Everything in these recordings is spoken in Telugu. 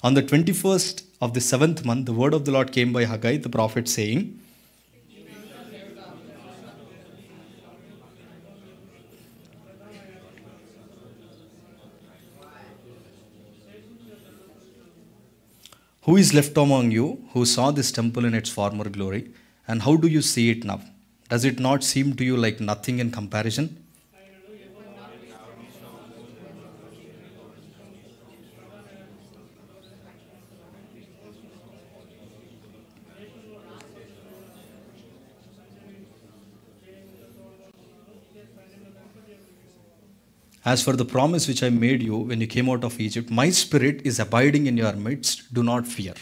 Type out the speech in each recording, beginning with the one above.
On the 21st of the 7th month, the word of the Lord came by Haggai the prophet, saying, who is left among you who saw this temple in its former glory? And how do you see it now? Does it not seem to you like nothing in comparison? As for the promise which I made you when you came out of Egypt, my spirit is abiding in your midst. Do not fear.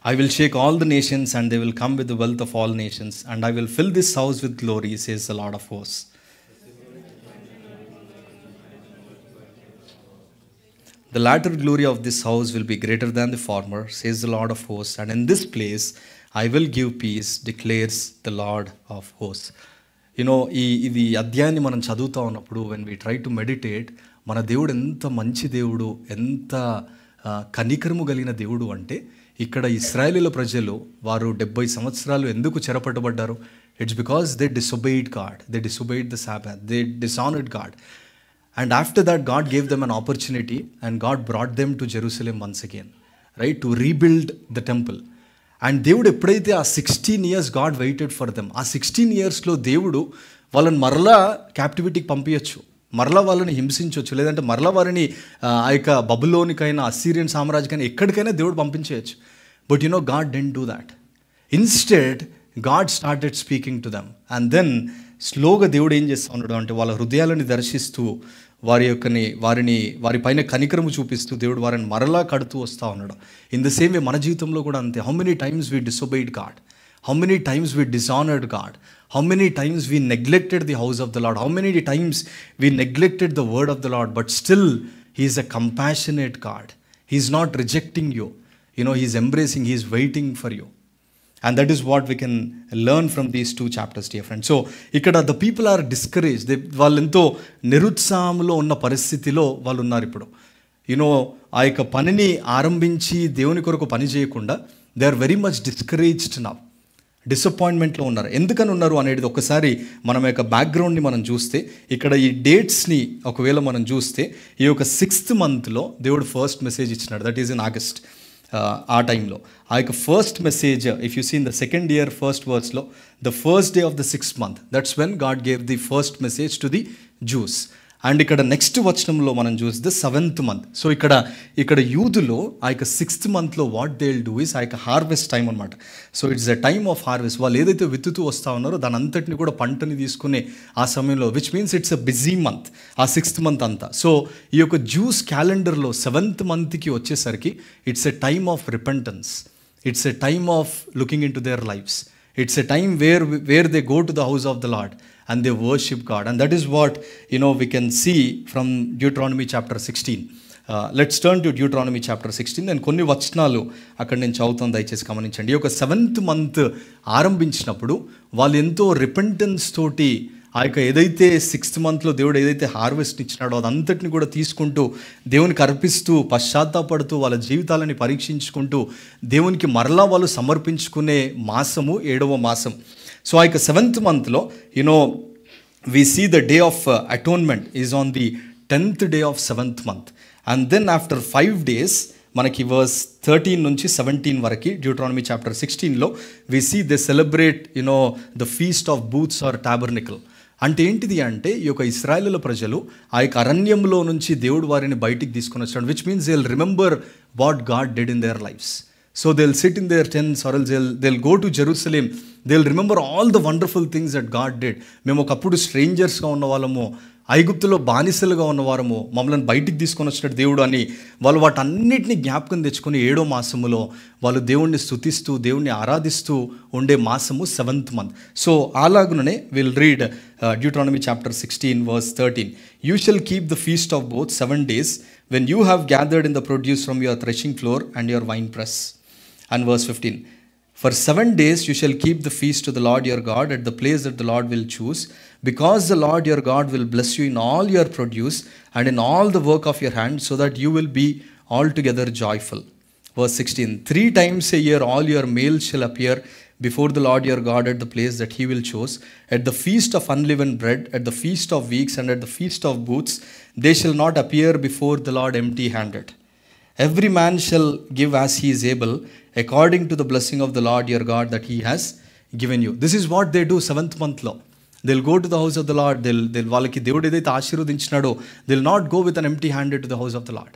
I will shake all the nations, and they will come with the wealth of all nations, and I will fill this house with glory, says the Lord of hosts. The latter glory of this house will be greater than the former, says the Lord of hosts, and in this place I will give peace, declares the Lord of hosts. ఇది అధ్యాయాన్ని మనం చదువుతా ఉన్నప్పుడు when we try to meditate, మన దేవుడు ఎంత మంచి దేవుడు, ఎంత కనికరము కలిగిన దేవుడు అంటే, ఇక్కడ ఇశ్రాయేలీల ప్రజలు వారు 70 సంవత్సరాలు ఎందుకు చెరపట్టబడ్డారు? It's because they disobeyed God, they disobeyed the Sabbath, they dishonoured God. And after that, God gave them an opportunity, and God brought them to Jerusalem once again, right, to rebuild the temple. And దేవుడు ఎప్పుడైతే ఆ 16 years God waited for them, ఆ 16 yearsలో దేవుడు వాళ్ళని మరలా క్యాప్టివిటీకి పంపించచ్చు, మరలా వాళ్ళని హింసించవచ్చు, లేదంటే మరలా వారిని ఆ యొక్క బబులోనికైనా అస్సీరియన్ సామ్రాజ్యకైనా ఎక్కడికైనా దేవుడు పంపించేయచ్చు. But God didn't do that. Instead, God started speaking to them. And then స్లోగా దేవుడు ఏం చేస్తూ ఉన్నాడు అంటే, వాళ్ళ హృదయాలని దర్శిస్తూ వారి పైన కనికరము చూపిస్తూ దేవుడు వారిని మరలా కడుతూ వస్తూ ఉన్నాడు. ఇన్ ద సేమ్ వే మన జీవితంలో కూడా అంతే. How many times we disobeyed God, how many times we dishonoured God, how many times we neglected the house of the Lord, how many times we neglected the word of the Lord. But still he is a compassionate God. He is not rejecting you, he is embracing, he is waiting for you. And that is what we can learn from these two chapters, dear friends. So, ikkada the people are discouraged. వాళ్ళు ఎంతో నిరుత్సాహంలో ఉన్న పరిస్థితిలో వాళ్ళు ఉన్నారు ఇప్పుడు. ఆ యొక్క పనిని ఆరంభించి దేవుని కొరకు పని చేయకుండా they are very much discouraged now. డిసప్పాయింట్మెంట్లో ఉన్నారు. ఎందుకని ఉన్నారు అనేది ఒకసారి మనం యొక్క బ్యాక్గ్రౌండ్ని మనం చూస్తే, ఇక్కడ ఈ డేట్స్ని ఒకవేళ మనం చూస్తే, ఈ యొక్క 6th monthలో దేవుడు ఫస్ట్ మెసేజ్ ఇచ్చినాడు, దట్ ఈజ్ ఇన్ ఆగస్ట్. ఆ టైంలో ఆ యొక్క first message, if you see in the 2nd year 1st verseలో, the first day of the 6th month, that's when God gave the first message to the Jews. And ఇక్కడ నెక్స్ట్ వచనంలో మనం చూస్తే 7th month. సో ఇక్కడ యూదులో ఆ యొక్క 6th monthలో what they will do is, ఆ యొక్క హార్వెస్ట్ టైం అనమాట. So it's a time of harvest. వాళ్ళు ఏదైతే విత్తుతూ వస్తూ ఉన్నారో దాని అంతటిని కూడా పంటని తీసుకునే ఆ సమయంలో, which means it's a busy month ఆ 6th month అంతా. సో ఈ యొక్క జ్యూస్ క్యాలెండర్లో 7th monthకి వచ్చేసరికి it's a time of repentance, it's a time of looking in to their lifes, it's a time where they go to the house of the lord and they worship God. And that is what we can see from Deuteronomy chapter 16. Let's turn to Deuteronomy chapter 16. నేను కొన్ని వచనాలు అక్కడ నేను చదువుతాను, దయచేసి గమనించండి. ఈ యొక్క 7th month ఆరంభించినప్పుడు వాళ్ళు ఎంతో రిపెంటెన్స్ తోటి ఆ యొక్క ఏదైతే 6th monthలో దేవుడు ఏదైతే హార్వెస్ట్ ఇచ్చినాడో అదంతటిని కూడా తీసుకుంటూ దేవునికి అర్పిస్తూ పశ్చాత్తాపడుతూ వాళ్ళ జీవితాలని పరీక్షించుకుంటూ దేవునికి మరలా వాళ్ళు సమర్పించుకునే మాసము 7వ మాసం. సో ఆ యొక్క 7th monthలో we see the day of atonement is on the 10th day of 7th month. And then after 5 days, మనకి verse 13 నుంచి 17 వరకు డ్యూట్రానమీ చాప్టర్ 16లో we see they celebrate the feast of booths or tabernacle. అంటే ఏంటిది అంటే, ఈ యొక్క ఇశ్రాయేలుల ప్రజలు ఆ యొక్క అరణ్యంలో నుంచి దేవుడు వారిని బయటికి తీసుకొని వచ్చాడు, which means they will remember what God did in there lifes. So they'll sit in their tents, or else they'll go to Jerusalem. They'll remember all the wonderful things that God did. మేము ఒకప్పుడు స్ట్రేంజర్స్గా ఉన్న వాళ్ళము, ఐగుప్తులో బానిసలుగా ఉన్నవారము, మమ్మల్ని బయటికి తీసుకొని వచ్చినట్టు దేవుడు అని వాళ్ళు వాటన్నిటిని జ్ఞాపకం తెచ్చుకొని 7వ మాసములో వాళ్ళు దేవుణ్ణి స్తుతిస్తూ దేవుణ్ణి ఆరాధిస్తూ ఉండే మాసము 7th month. సో అలాగుననే will read Deuteronomy chapter 16 verse 13. You shall keep the feast of both 7 days when you have gathered in the produce from your threshing floor and your wine press. And verse 15. For 7 days you shall keep the feast to the Lord your God at the place that the Lord will choose, because the Lord your God will bless you in all your produce and in all the work of your hand, so that you will be altogether joyful. Verse 16, 3 times a year all your males shall appear before the Lord your God at the place that he will choose, at the feast of unleavened bread, at the feast of weeks, and at the feast of booths. They shall not appear before the Lord empty-handed. Every man shall give as he is able, according to the blessing of the Lord your God that he has given you. This is what they do 7th month lo. They'll go to the house of the Lord. They'll వాళ్ళకి దేవుడు ఏదైతే ఆశీర్వదించినాడో, they'll not go with an empty handed to the house of the Lord.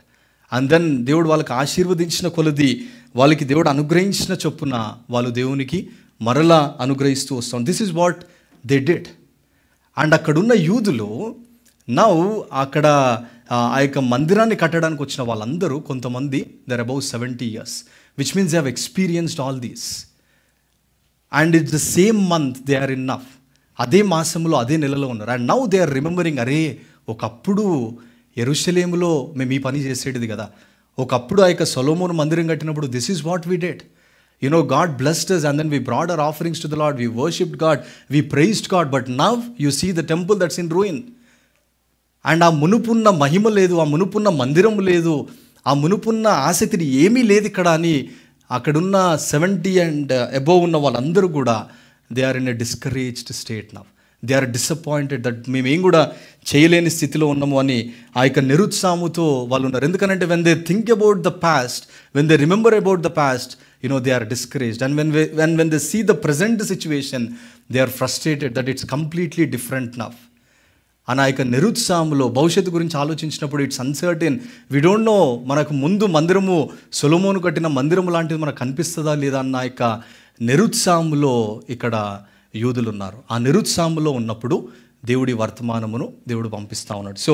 And then దేవుడు వాళ్ళకి ఆశీర్వదించిన కొలది, వాళ్ళకి దేవుడు అనుగ్రహించిన చొప్పున వాళ్ళు దేవునికి మరలా అనుగ్రహిస్తూ వస్తాం. This is what they did. And అక్కడున్న యూదులు నౌ అక్కడ ఆ యొక్క మందిరాన్ని కట్టడానికి వచ్చిన వాళ్ళందరూ కొంతమంది there above 70 years, which means they have experienced all these. And it's the same month they are in నఫ్. అదే మాసంలో అదే నెలలో ఉన్నారు. And now they are remembering, అరే ఒకప్పుడు యెరూషలేములో మేము ఈ పని చేసేటిది కదా, ఒకప్పుడు ఆ యొక్క సొలొమోను మందిరం కట్టినప్పుడు this is what we did. You know, God blessed us and then we brought our offerings to the Lord. We worshipped God. We praised God. But now you see the temple that's in ruin. And ఆ మునుపున్న మహిమ లేదు, ఆ మునుపున్న మందిరం లేదు, ఆ మునుపున్న ఆసక్తి ఏమీ లేదు ఇక్కడ అని అక్కడున్న 70 and above ఉన్న వాళ్ళందరూ కూడా they are in a discouraged state now. They are disappointed that మేమేం కూడా చేయలేని స్థితిలో ఉన్నాము అని ఆ యొక్క నిరుత్సాహముతో వాళ్ళు ఉన్నారు. ఎందుకంటే when they think about the past, when they remember about the past, you know, they are discouraged. And when they see the present situation, they are frustrated that it's completely different now. అని ఆ యొక్క నిరుత్సాహంలో భవిష్యత్తు గురించి ఆలోచించినప్పుడు it's uncertain. We don't know, మనకు ముందు మందిరము సొలొమోను కట్టిన మందిరము లాంటిది మనకు కనిపిస్తుందా లేదా అన్న యొక్క నిరుత్సాహంలో ఇక్కడ యూదులు ఉన్నారు. ఆ నిరుత్సాహంలో ఉన్నప్పుడు దేవుడి వర్తమానమును దేవుడు పంపిస్తూ ఉన్నాడు. సో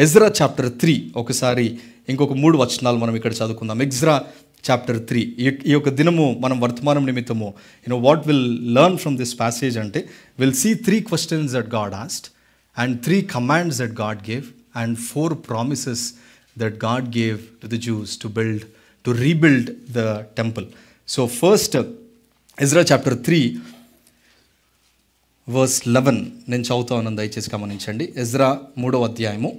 ఎజ్రా చాప్టర్ 3 ఒకసారి ఇంకొక 3 వచనాలు మనం ఇక్కడ చదువుకుందాం. Ezra chapter 3. ఈ యొక్క దినము మనం వర్తమానం నిమిత్తము what will learn from this passage అంటే will see 3 questions that God asked and 3 commands that God gave and 4 promises that God gave to the Jews to rebuild the temple. So first, Ezra chapter 3 verse 11 నేను చదువుతా ఉన్నాను, దయచేసి గమనించండి. ఎజ్రా 3వ అధ్యాయము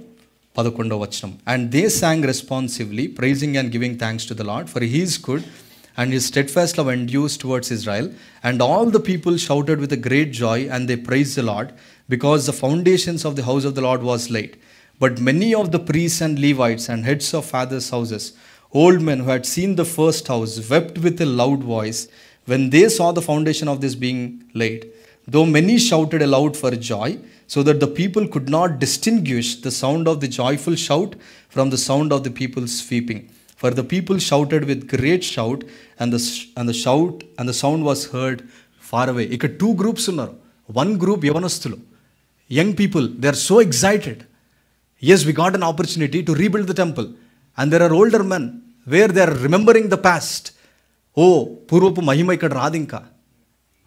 11వ వచనం. And they sang responsively, praising and giving thanks to the Lord, for he is good and his steadfast love endures towards Israel. And all the people shouted with a great joy, and they praised the Lord, because the foundations of the house of the Lord was laid. But many of the priests and Levites and heads of fathers' houses, old men who had seen the first house, wept with a loud voice when they saw the foundation of this being laid. Though many shouted aloud for joy, so that the people could not distinguish the sound of the joyful shout from the sound of the people's weeping. For the people shouted with great shout, and the sound was heard far away. ఇక్కడ 2 groups ఉన్నారు. One group యవనస్తులు, young people, they are so excited. Yes, we got an opportunity to rebuild the temple. And there are older men where they are remembering the past. పూర్వపు మహిమ ఇక్కడ రాదు, ఇంకా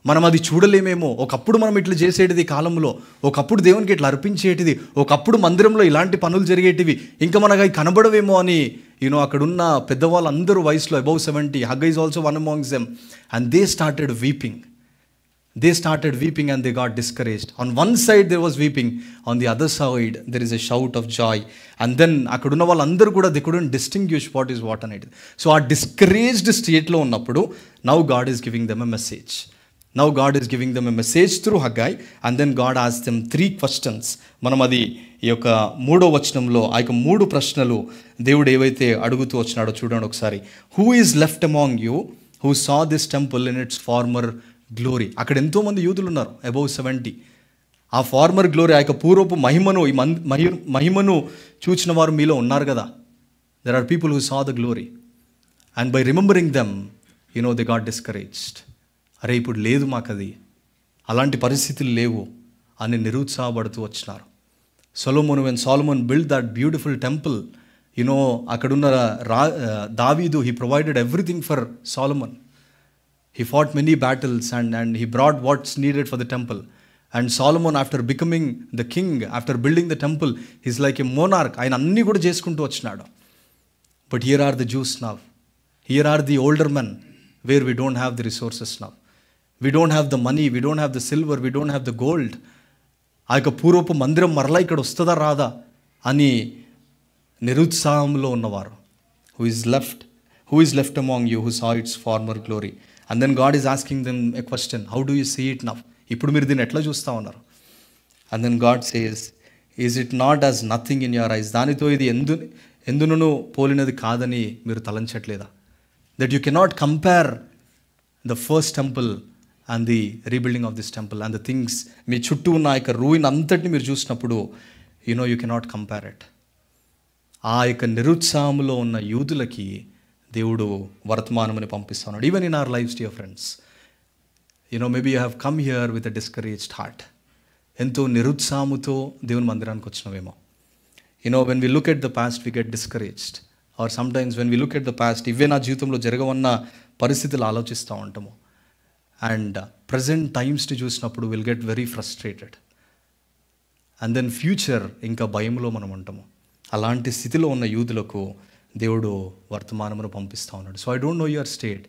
మనం అది చూడలేమేమో. ఒకప్పుడు మనం ఇట్లా చేసేటిది కాలంలో, ఒకప్పుడు దేవునికి ఇట్లా అర్పించేటిది, ఒకప్పుడు మందిరంలో ఇలాంటి పనులు జరిగేటివి, ఇంకా మనకు అవి కనబడవేమో అని అక్కడున్న పెద్దవాళ్ళందరూ వయసులో above 70, Haggai is also one amongst them, and they started weeping. They started weeping and they got discouraged. On one side there was weeping, on the other side there is a shout of joy. And then akkadunna vallandaru kuda they couldn't distinguish what is what అనేది. So ఆ discouraged state లో ఉన్నప్పుడు now God is giving them a message. Now God is giving them a message through Haggai, and then God asked them 3 questions. మనం అది ఈ యొక్క 3వ వచనంలో ఆ యొక్క 3 ప్రశ్నలు దేవుడు ఏవైతే అడుగుతూ వచ్చినాడో చూడండి ఒకసారి. Who is left among you who saw this temple in its former glory? అక్కడ ఎంతోమంది యూదులు ఉన్నారు, అబౌవ్ 70. ఆ ఫార్మర్ గ్లోరీ, ఆ యొక్క పూర్వపు మహిమను, ఈ మహిమను చూచిన వారు మీలో ఉన్నారు కదా. There are people who saw the glory, and by remembering them they got discouraged. అరే ఇప్పుడు లేదు మాకు అది, అలాంటి పరిస్థితులు లేవు అని నిరుత్సాహపడుతూ వచ్చినారు. When Solomon build that beautiful temple, అక్కడున్న దావీదు, he provided everything for Solomon. He fought many battles and he brought what's needed for the temple. And Solomon, after becoming the king, after building the temple, he's like a monarch. ఆయన అన్నీ కూడా చేసుకుంటూ వచ్చినాడు. But here are the Jews now. Here are the older men where we don't have the resources now. We don't have the money, we don't have the silver, we don't have the gold. ఆ యొక్క పూర్వపు మందిరం మరలా ఇక్కడ వస్తుందా రాదా అని నిరుత్సాహంలో ఉన్నవారు. Who is left among you who saw its former glory. And then God is asking them a question, how do you see it now? ఇప్పుడు మీరు దీన్ని ఎట్లా చూస్తూ ఉన్నారు? And then God says, is it not as nothing in your eyes? దానితో ఇది ఎందును పోలినది కాదని మీరు తలంచట్లేదా? That you cannot compare the first temple and the rebuilding of this temple and the things. మీ చుట్టూ ఉన్న ఆ యొక్క రూయిన్ అంతటిని మీరు చూసినప్పుడు యూ కెనాట్ కంపేర్ ఇట్. ఆ యొక్క నిరుత్సాహంలో ఉన్న యూదులకి దేవుడు వర్తమానమని పంపిస్తున్నాడు. Even in our lives dear friends, maybe you have come here with a discouraged heart. ఎంతో నిరుత్సాహముతో దేవుని మందిరానికి వచ్చినవేమో. When we look at the past we get discouraged. Or sometimes when we look at the past, ఇవే నా జీవితంలో జరగవన్న పరిస్థితులు ఆలోచిస్తూ ఉంటాము. అండ్ ప్రజెంట్ టైమ్స్ని చూసినప్పుడు will get very frustrated. And then future ఇంకా భయంలో మనం ఉంటాము. అలాంటి స్థితిలో ఉన్న యూదులకు దేవుడు వర్తమానమును పంపిస్తూ ఉన్నాడు. So I don't know your state.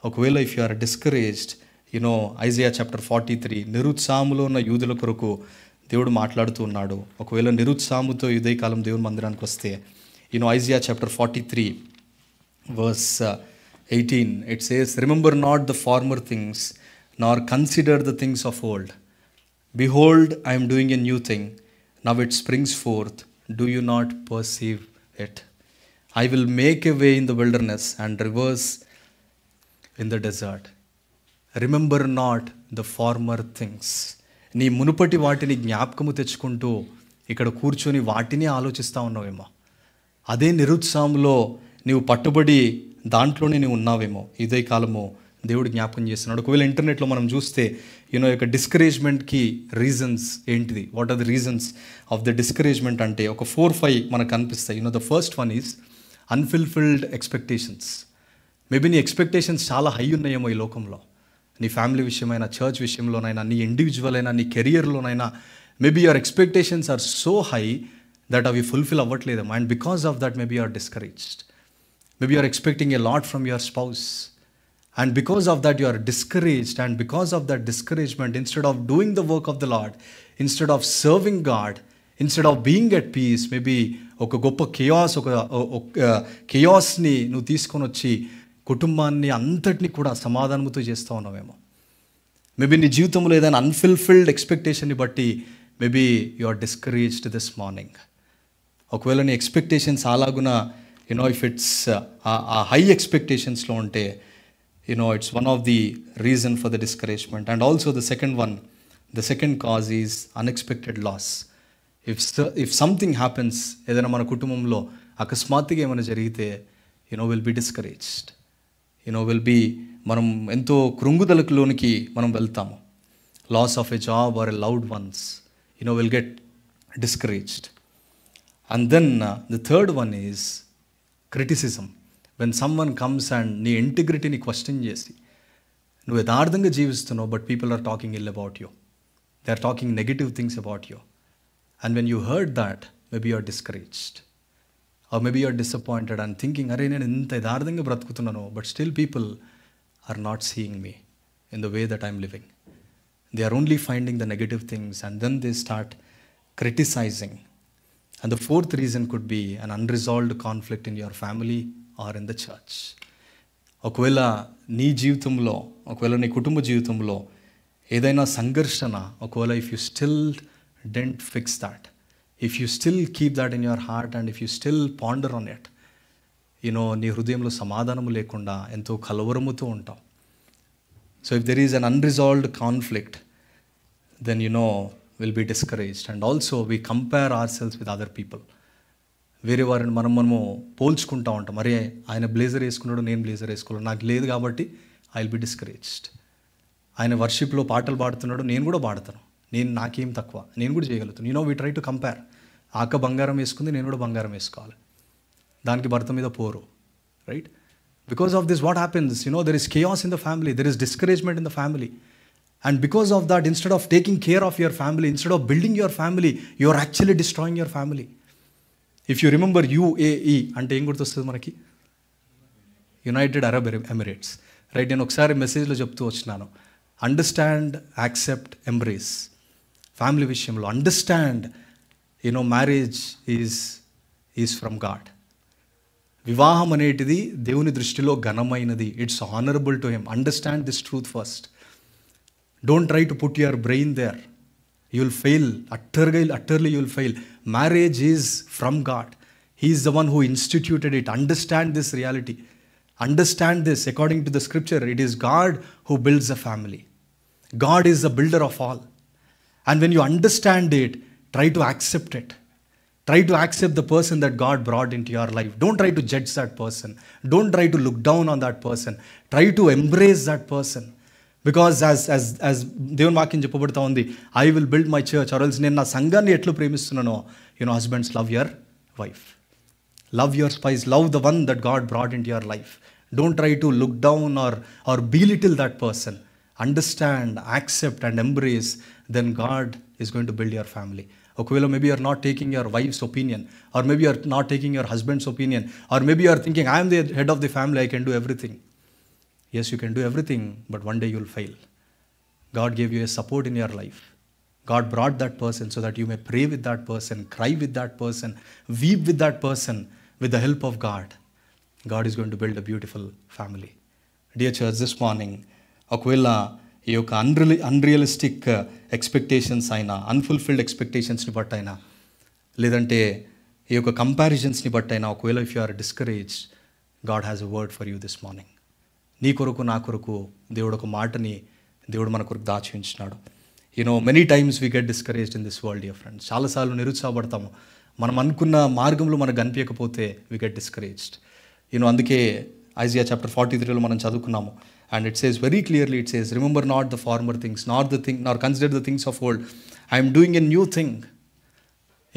ఒకవేళ if you are discouraged, Isaiah chapter 43, నిరుత్సాహములో ఉన్న యూదుల కొరకు దేవుడు మాట్లాడుతూ ఉన్నాడు. ఒకవేళ నిరుత్సాహముతో ఉదయకాలం దేవుని మందిరానికి వస్తే, Isaiah chapter 43 verse 18, it says, remember not the former things, nor consider the things of old. Behold, I am doing a new thing. Now it springs forth. Do you not perceive it? I will make a way in the wilderness and rivers in the desert. Remember not the former things. నీ మునుపటి వాటిని జ్ఞాపకము తెచ్చుకుంటూ ఇక్కడ కూర్చొని వాటిని ఆలోచిస్తూ ఉన్నావేమో. అదే నిరుత్సాహంలో నీవు పట్టుబడి దాంట్లోనే నీవు ఉన్నావేమో. ఇదే కాలము దేవుడు జ్ఞాపకం చేస్తున్నాడు. ఒకవేళ ఇంటర్నెట్లో మనం చూస్తే యొక్క డిస్కరేజ్మెంట్కి రీజన్స్ ఏంటిది, what are the reasons of the discouragement అంటే ఒక 4-5 మనకు కనిపిస్తాయి. The first one is unfulfilled expectations. Maybe నీ ఎక్స్పెక్టేషన్స్ చాలా హై ఉన్నాయేమో ఈ లోకంలో. నీ ఫ్యామిలీ విషయమైనా, చర్చ్ విషయంలోనైనా, నీ ఇండివిజువల్ అయినా, నీ కెరియర్లోనైనా, maybe your expectations are so high that అవి ఫుల్ఫిల్ అవ్వట్లేదేమో. And because of that maybe you're discouraged. Maybe you are expecting a lot from your spouse, and because of that you are discouraged, and because of that discouragement, instead of doing the work of the Lord, instead of serving God, instead of being at peace, maybe ఒక గొప్ప కెయాస్ని నువ్వు తీసుకొని వచ్చి కుటుంబాన్ని అంతటిని కూడా సమాధానంతో చేస్తూ ఉన్నావేమో. మేబీ నీ జీవితంలో ఏదైనా అన్ఫుల్ఫిల్డ్ ఎక్స్పెక్టేషన్ని బట్టి maybe you are discouraged this morning. ఒకవేళ నీ ఎక్స్పెక్టేషన్స్ అలాగున if it's a high expectations lo unte, it's one of the reason for the discouragement. And also the second cause is unexpected loss. If something happens, edaina mana kutumbamlo akasmatiga emana jarigite, will be discouraged. Will be manam ento krungudalakiloniki manam veltamu. Loss of a job or a loved ones, will get discouraged. And then the third one is criticism. When someone comes and నీ ఇంటిగ్రిటీని క్వశ్చన్ చేసి నువ్వు యథార్థంగా జీవిస్తున్నావు, but people are talking ill about you, they are talking negative things about you. And when you heard that, maybe you are discouraged or maybe you are disappointed and thinking, అరే నేను ఇంత యథార్థంగా బ్రతుకుతున్నాను, but still people are not seeing me in the way that I'm living. They are only finding the negative things and then they start criticizing. And the fourth reason could be an unresolved conflict in your family or in the church. ఒకవేళ నీ జీవితంలో, ఒకవేళ నీ కుటుంబ జీవితంలో ఏదైనా సంఘర్షణ, ఒకవేళ if you still don't fix that, if you still keep that in your heart and if you still ponder on it, నీ హృదయంలో సమాధానము లేకుండా ఎంతో కలవరముతో ఉంటావు. So if there is an unresolved conflict, then will be discouraged. And also we compare ourselves with other people. వేరే వారిని మనము పోల్చుకుంటూ ఉంటాం. మరే ఆయన బ్లేజర్ వేసుకున్నాడు, నేను బ్లేజర్ వేసుకోవాలి, నాకు లేదు కాబట్టి ఐ విల్ బి డిస్కరేజ్డ్. ఆయన వర్షిప్లో పాటలు పాడుతున్నాడు, నేను కూడా పాడతాను, నాకేం తక్కువ, నేను కూడా చేయగలుగుతాను. We try to compare. ఆక బంగారం వేసుకుంది, నేను కూడా బంగారం వేసుకోవాలి, దానికి భర్త మీద పోరు, right? Because of this what happens, there is chaos in the family, there is discouragement in the family. And because of that, instead of taking care of your family, instead of building your family, you are actually destroying your family. If you remember UAE, ante em gurtostadi manaki? United Arab Emirates, right, నేను ఒకసారి మెసేజ్లో చెప్తూ వచ్చినాను, అండర్స్టాండ్, యాక్సెప్ట్, ఎంబ్రేస్. ఫ్యామిలీ విషయంలో understand, marriage is from God. వివాహం అనేటిది దేవుని దృష్టిలో ఘనమైనది. It's honourable to him. Understand this truth first. Don't try to put your brain there. You will fail. Utterly you will fail. Marriage is from God. He is the one who instituted it. Understand this reality. Understand this. According to the scripture, it is God who builds a family. God is the builder of all. And when you understand it, try to accept it. Try to accept the person that God brought into your life. Don't try to judge that person. Don't try to look down on that person. Try to embrace that person. Because as దేవుని వాక్యం చెప్పబడుతూ ఉంది, I will build my church, or else నేను నా సంఘాన్ని ఎట్లు ప్రేమిస్తున్నానో, husbands, love your wife. Love your spouse. Love the one that God brought into your life. Don't try to look down or belittle that person. Understand, accept and embrace. Then God is going to build your family. Okay, maybe you're not taking your wife's opinion, or maybe you're not taking your husband's opinion, or maybe you're thinking, I am the head of the family, I can do everything. Yes, you can do everything, but one day you'll fail. God gave you a support in your life. God brought that person so that you may pray with that person, cry with that person, weep with that person. With the help of God, God is going to build a beautiful family. Dear church, this morning, ఒకవేళ ఈ యొక్క అన్రియలిస్టిక్ ఎక్స్పెక్టేషన్స్ అయినా, అన్ఫుల్ఫిల్డ్ ఎక్స్పెక్టేషన్స్ని బట్టి అయినా, లేదంటే ఈ యొక్క కంపారిజన్స్ని బట్టి అయినా, ఒకవేళ if you are discouraged, God has a word for you this morning. నీ కొరకు, నా కొరకు దేవుడు ఒక మాటని దేవుడు మన కొరకు దాచి ఉంచినాడు. Many times we get discouraged in this world, dear friends. చాలాసార్లు నిరుత్సాహపడతాము. మనం అనుకున్న మార్గంలో మనకు కనిపించకపోతే వీ గెట్ డిస్కరేజ్డ్. అందుకే ఐజియా చాప్టర్ 43లో మనం చదువుకున్నాము. And it says very clearly, it says, remember not the former things, nor consider the things of old. I'm doing a new thing.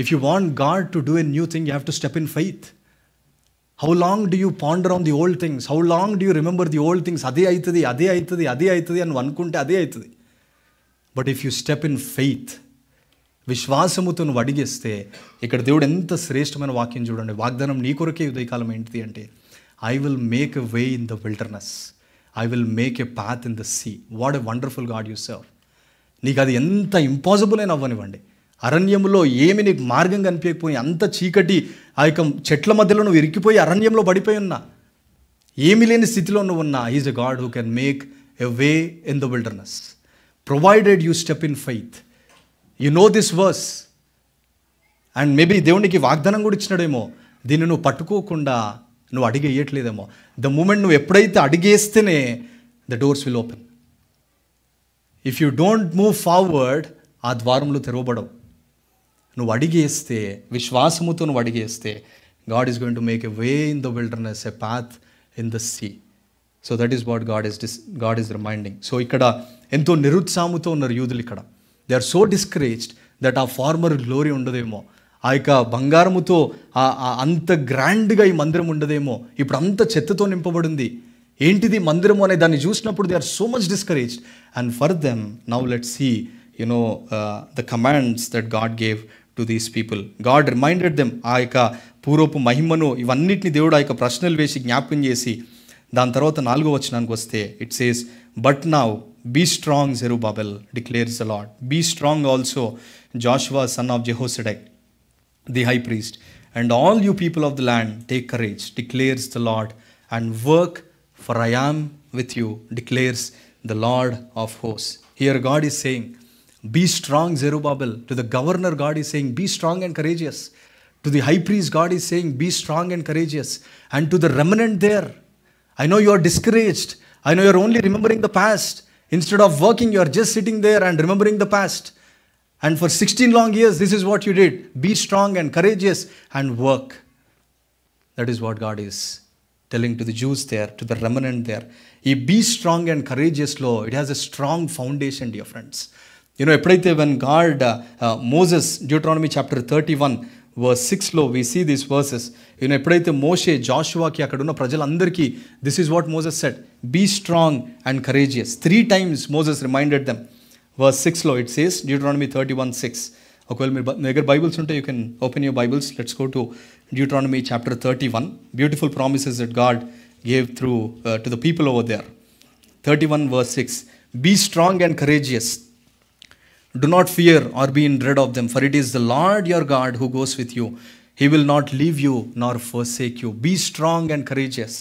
If you want God to do a new thing, you have to step in faith. How long do you ponder on the old things? How long do you remember the old things? అదే అవుతుంది అని నువ్వు అనుకుంటే అదే అవుతుంది. But if you step in faith, విశ్వాసముతో నువ్వు అడిగేస్తే, ఇక్కడ దేవుడు ఎంత శ్రేష్టమైన వాక్యం చూడండి. వాగ్దానం నీ కొరకే ఉదయకాలం ఏంటిది అంటే, I will make a way in the wilderness, I will make a path in the sea. What a wonderful God you serve. నీకు అది ఎంత ఇంపాసిబుల్ అయినా అవ్వనివ్వండి, అరణ్యంలో ఏమి నీకు మార్గం కనిపించకపోయి, అంత చీకటి ఆ యొక్క చెట్ల మధ్యలో నువ్వు ఇరికిపోయి అరణ్యంలో పడిపోయి ఉన్నా, ఏమి లేని స్థితిలో నువ్వు ఉన్నా, he's a God who can make a way in the wilderness, provided you step in faith. You know this verse, and maybe దేవునికి వాగ్దానం కూడా ఇచ్చినాడేమో, దీన్ని నువ్వు పట్టుకోకుండా నువ్వు అడిగేయట్లేదేమో. ద మూమెంట్ నువ్వు ఎప్పుడైతే అడిగేస్తేనే the doors will open. If you don't move forward, ఆ ద్వారములు తెరవబడవు. నువ్వు అడిగేస్తే, విశ్వాసముతో నువ్వు అడిగేస్తే, God is going to make a way in the wilderness, a path in the sea. So that is what God is reminding. So ఇక్కడ ఎంతో నిరుత్సాహముతో ఉన్నారు యూదులు. ఇక్కడ they are so discouraged that ఆ ఫార్మర్ గ్లోరీ ఉండదేమో, ఆ యొక్క బంగారముతో అంత గ్రాండ్గా ఈ మందిరం ఉండదేమో, ఇప్పుడు అంత చెత్తతో నింపబడింది, ఏంటిది మందిరము అనే దాన్ని చూసినప్పుడు they are so much discouraged. And for them now let's see the commands that God gave to these people. God reminded them, ఆ యొక్క పూర్వపు మహిమను, ఇవన్నిటిని దేవుడు ఆ యొక్క ప్రశ్నలు వేసి జ్ఞాపకం చేసి, దాని తర్వాత 4వ వచనానికి వస్తే it says, but now be strong Zerubbabel declares the Lord, be strong also Joshua son of Jehozadak the high priest, and all you people of the land take courage, declares the Lord, and work, for I am with you, declares the Lord of hosts. Here God is saying, be strong Zerubbabel. To the governor God is saying, be strong and courageous. To the high priest God is saying, be strong and courageous. And to the remnant there, I know you are discouraged, I know you are only remembering the past. Instead of working, you are just sitting there and remembering the past. And for 16 long years, this is what you did. Be strong and courageous and work. That is what God is telling to the Jews there, to the remnant there. Be strong and courageous law, it has a strong foundation, dear friends. ఎప్పుడైతే when God, Moses, Deuteronomy chapter 31, verse 6లో we see these verses. ఎప్పుడైతే మోషే జాషువాకి అక్కడ ఉన్న ప్రజలందరికీ this is what Moses said, be strong and courageous. 3 times Moses reminded them. Verse 6లో it says, Deuteronomy 31:6. ఒకవేళ మీ దగ్గర బైబిల్స్ ఉంటే you can open your Bibles. Let's go to Deuteronomy chapter 31. Beautiful promises that God gave through to the people over there. 31 verse 6. Be strong and courageous. Do not fear or be in dread of them, for it is the Lord your God who goes with you. He will not leave you nor forsake you. Be strong and courageous.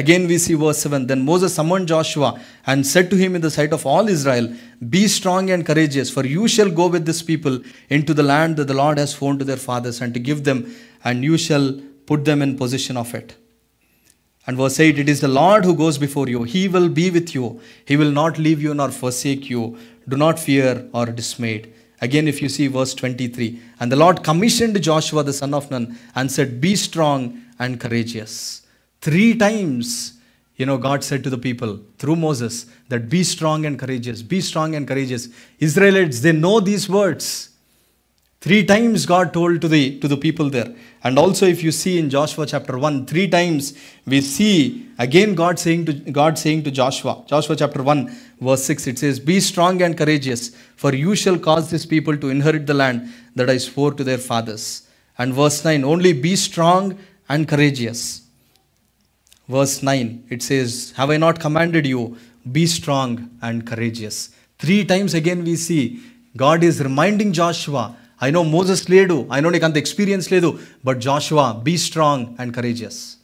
Again we see verse 7. Then Moses summoned Joshua and said to him in the sight of all Israel, be strong and courageous, for you shall go with this people into the land that the Lord has sworn to their fathers and to give them, and you shall put them in possession of it. And verse 8, it is the Lord who goes before you. He will be with you. He will not leave you nor forsake you. Do not fear or dismayed. Again, if you see verse 23, and the Lord commissioned Joshua the son of Nun and said, be strong and courageous. 3 times, God said to the people through Moses that be strong and courageous, be strong and courageous. Israelites, they know these words. 3 times God told to the people there. And also if you see in Joshua chapter 1, 3 times we see again God saying to Joshua chapter 1 verse 6, it says, be strong and courageous, for you shall cause this people to inherit the land that I swore to their fathers. And verse 9, only be strong and courageous. Verse 9, it says, have I not commanded you, be strong and courageous. 3 times again we see God is reminding Joshua, I know Moses ledu, I know nikanta experience ledu, but Joshua, be strong and courageous.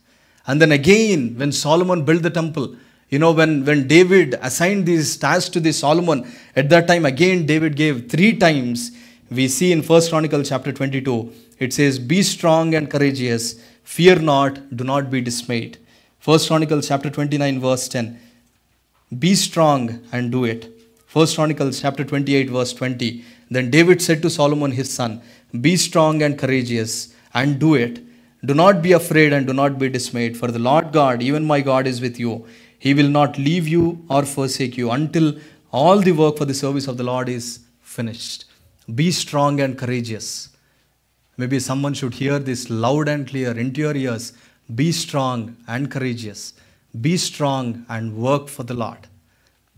And then again, when Solomon built the temple, when David assigned these tasks to this Solomon, at that time again David gave 3 times. We see in 1 Chronicles chapter 22, it says, be strong and courageous, fear not, do not be dismayed. 1 Chronicles chapter 29 verse 10, be strong and do it. 1 Chronicles chapter 28 verse 20, then David said to Solomon his son, be strong and courageous and do it. Do not be afraid and do not be dismayed, for the Lord God, even my God, is with you. He will not leave you or forsake you until all the work for the service of the Lord is finished. Be strong and courageous. Maybe someone should hear this loud and clear into your ears. Be strong and courageous. Be strong and work for the Lord.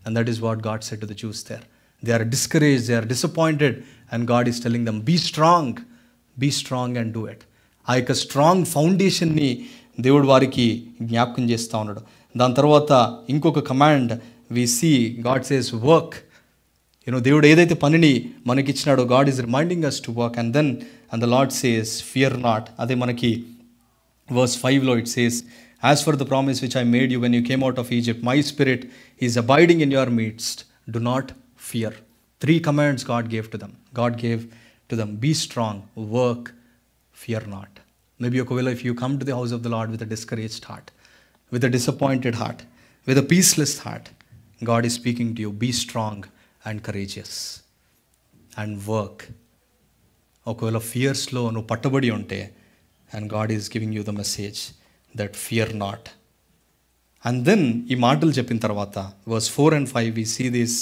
And that is what God said to the Jews there. They are discouraged, they are disappointed, and God is telling them, be strong and do it. ఆ యొక్క స్ట్రాంగ్ ఫౌండేషన్ని దేవుడు వారికి జ్ఞాపకం చేస్తూ ఉన్నాడు. దాని తర్వాత ఇంకొక command we see God says work. దేవుడు ఏదైతే పనిని మనకిచ్చినాడో God is reminding us to work. And the Lord says fear not. అదే మనకి verse 5లో ఇట్ సేస్, as for the promise which I made you when you came out of Egypt, my spirit is abiding in your midst. Do not fear. 3 commands God gave to them. God gave to them, be strong, work, fear not. Maybe ఒకవేళ if you come to the house of the Lord with a discouraged heart, with a disappointed heart, with a peaceless heart, God is speaking to you, be strong and courageous and work. ఒకవేళ ఫియర్స్లో నువ్వు పట్టబడి ఉంటే, and God is giving you the message that fear not. And then ఈ మాటలు చెప్పిన తర్వాత verse 4 and 5 we see these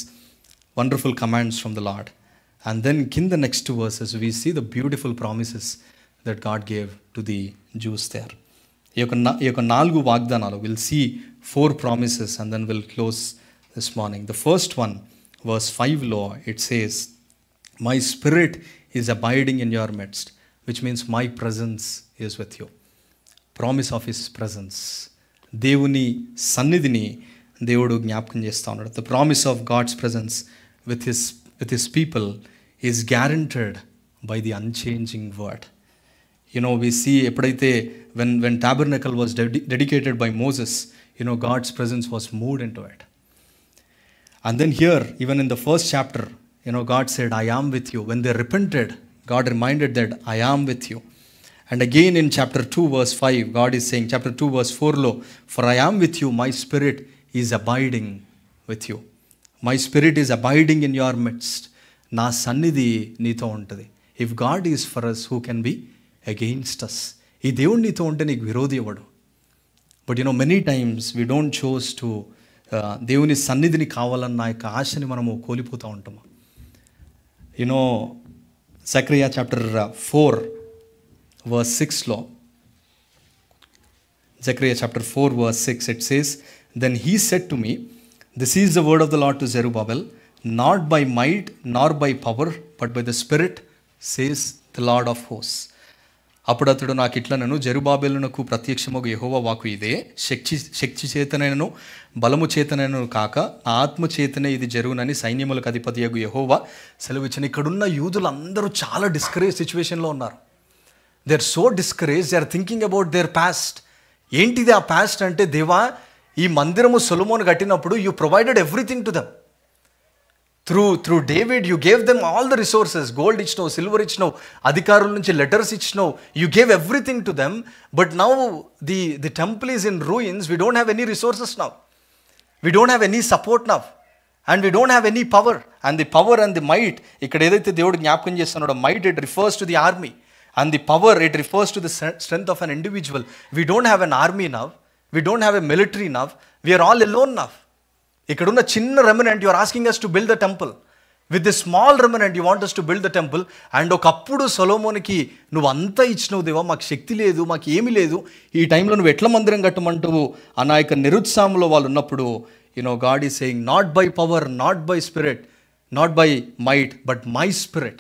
wonderful commands from the Lord. And then in the next 2 verses we see the beautiful promises that God gave to the Jews there. ఈ యొక్క 4 వాగ్దానాలు, we'll see 4 promises and then we'll close this morning. The first one, verse 5లో it says, my spirit is abiding in your midst, which means my presence is with you. Promise of his presence. దేవుని సన్నిధిని దేవుడు జ్ఞాపకం చేస్తూ ఉన్నాడు. The promise of God's presence with his people is guaranteed by the unchanging word. We see ఎప్పుడైతే when tabernacle was dedicated by Moses, God's presence was moved into it. And then here, even in the first chapter, God said, I am with you. When they repented, God reminded that I am with you. And again in chapter 2 verse 5, God is saying, chapter 2 verse 4లో, for I am with you, my spirit is abiding with you. My spirit is abiding in your midst. నా సన్నిధి నీతో ఉంటుంది. If God is for us, who can be against us? ఈ దేవుడు నీతో ఉంటే నీకు విరోధి ఎవడు? But many times we don't chose to దేవుని సన్నిధిని కావాలన్న యొక్క ఆశని మనము కోల్పోతూ ఉంటాము. Zechariah chapter 4 verse 6లో, Zechariah chapter 4 verse 6, it says, then he said to me, this is the word of the Lord to Zerubbabel, not by might nor by power, but by the Spirit, says the Lord of hosts. అప్పుడు అతడు నాకు ఇట్లనను, జెరుబాబెలునకు ప్రత్యక్షమగు యెహోవా వాక్కు ఇదే, శక్తి చేతనైనను బలము చేతనైనను కాక నా ఆత్మ చేతనే ఇది జరుగునని సైన్యములకు అధిపతియగు యెహోవా సెలవిచ్చిన. ఇక్కడున్న యూదులు అందరూ చాలా డిస్కరేజ్ సిచ్యువేషన్లో ఉన్నారు. They are so discourage, they are thinking about their past. ఏంటిది ఆ పాస్ట్ అంటే, దేవా ఈ మందిరము సొలొమోను కట్టినప్పుడు you provided everything to them. Through David you gave them all the resources. Gold ఇచ్చినావు, సిల్వర్ ఇచ్చినావు, అధికారుల నుంచి లెటర్స్ ఇచ్చినావు, you gave everything to them. But now the temple is in ruins. We don't have any resources now, we don't have any support now, and we don't have any power. And the power and the might, ఇక్కడ ఏదైతే దేవుడు జ్ఞాపకం చేస్తున్నాడో, might it refers to the army, and the power it refers to the strength of an individual. We don't have an army now, we don't have a military now, we are all alone now. Ikkadunna chinna remnant, you are asking us to build the temple. With this small remnant you want us to build the temple. And okappudu సొలొమోనుకి నువ్వు అంతా ఇచ్చినావు దేవా, మాకు శక్తి లేదు, మాకు ఏమీ లేదు, ఈ టైంలో నువ్వు ఎట్లా మందిరం కట్టమంటావు అన్న యొక్క నిరుత్సాహంలో వాళ్ళు ఉన్నప్పుడు, God is saying, not by power, not by spirit, not by might, but my spirit.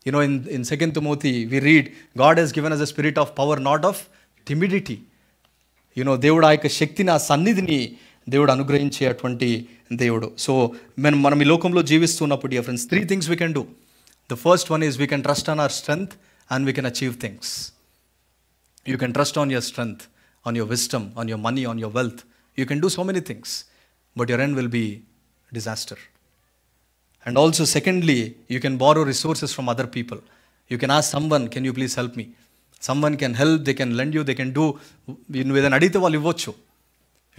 In 2 Timothy, we read, God has given us a spirit of power, not of timidity. దేవుడు ఆ యొక్క శక్తిని, ఆ సన్నిధిని దేవుడు అనుగ్రహించే అటువంటి దేవుడు. సో మనం ఈ లోకంలో జీవిస్తున్నప్పుడు, dear friends, 3 things we can do. The first one is we can trust on our strength and we can achieve things. You can trust on your strength, on your wisdom, on your money, on your wealth. You can do so many things, but your end will be disaster. And also secondly, you can borrow resources from other people. You can ask someone, can you please help me? Someone can help, they can lend you, they can do, నువ్వు ఏదైనా అడిగితే వాళ్ళు ఇవ్వచ్చు,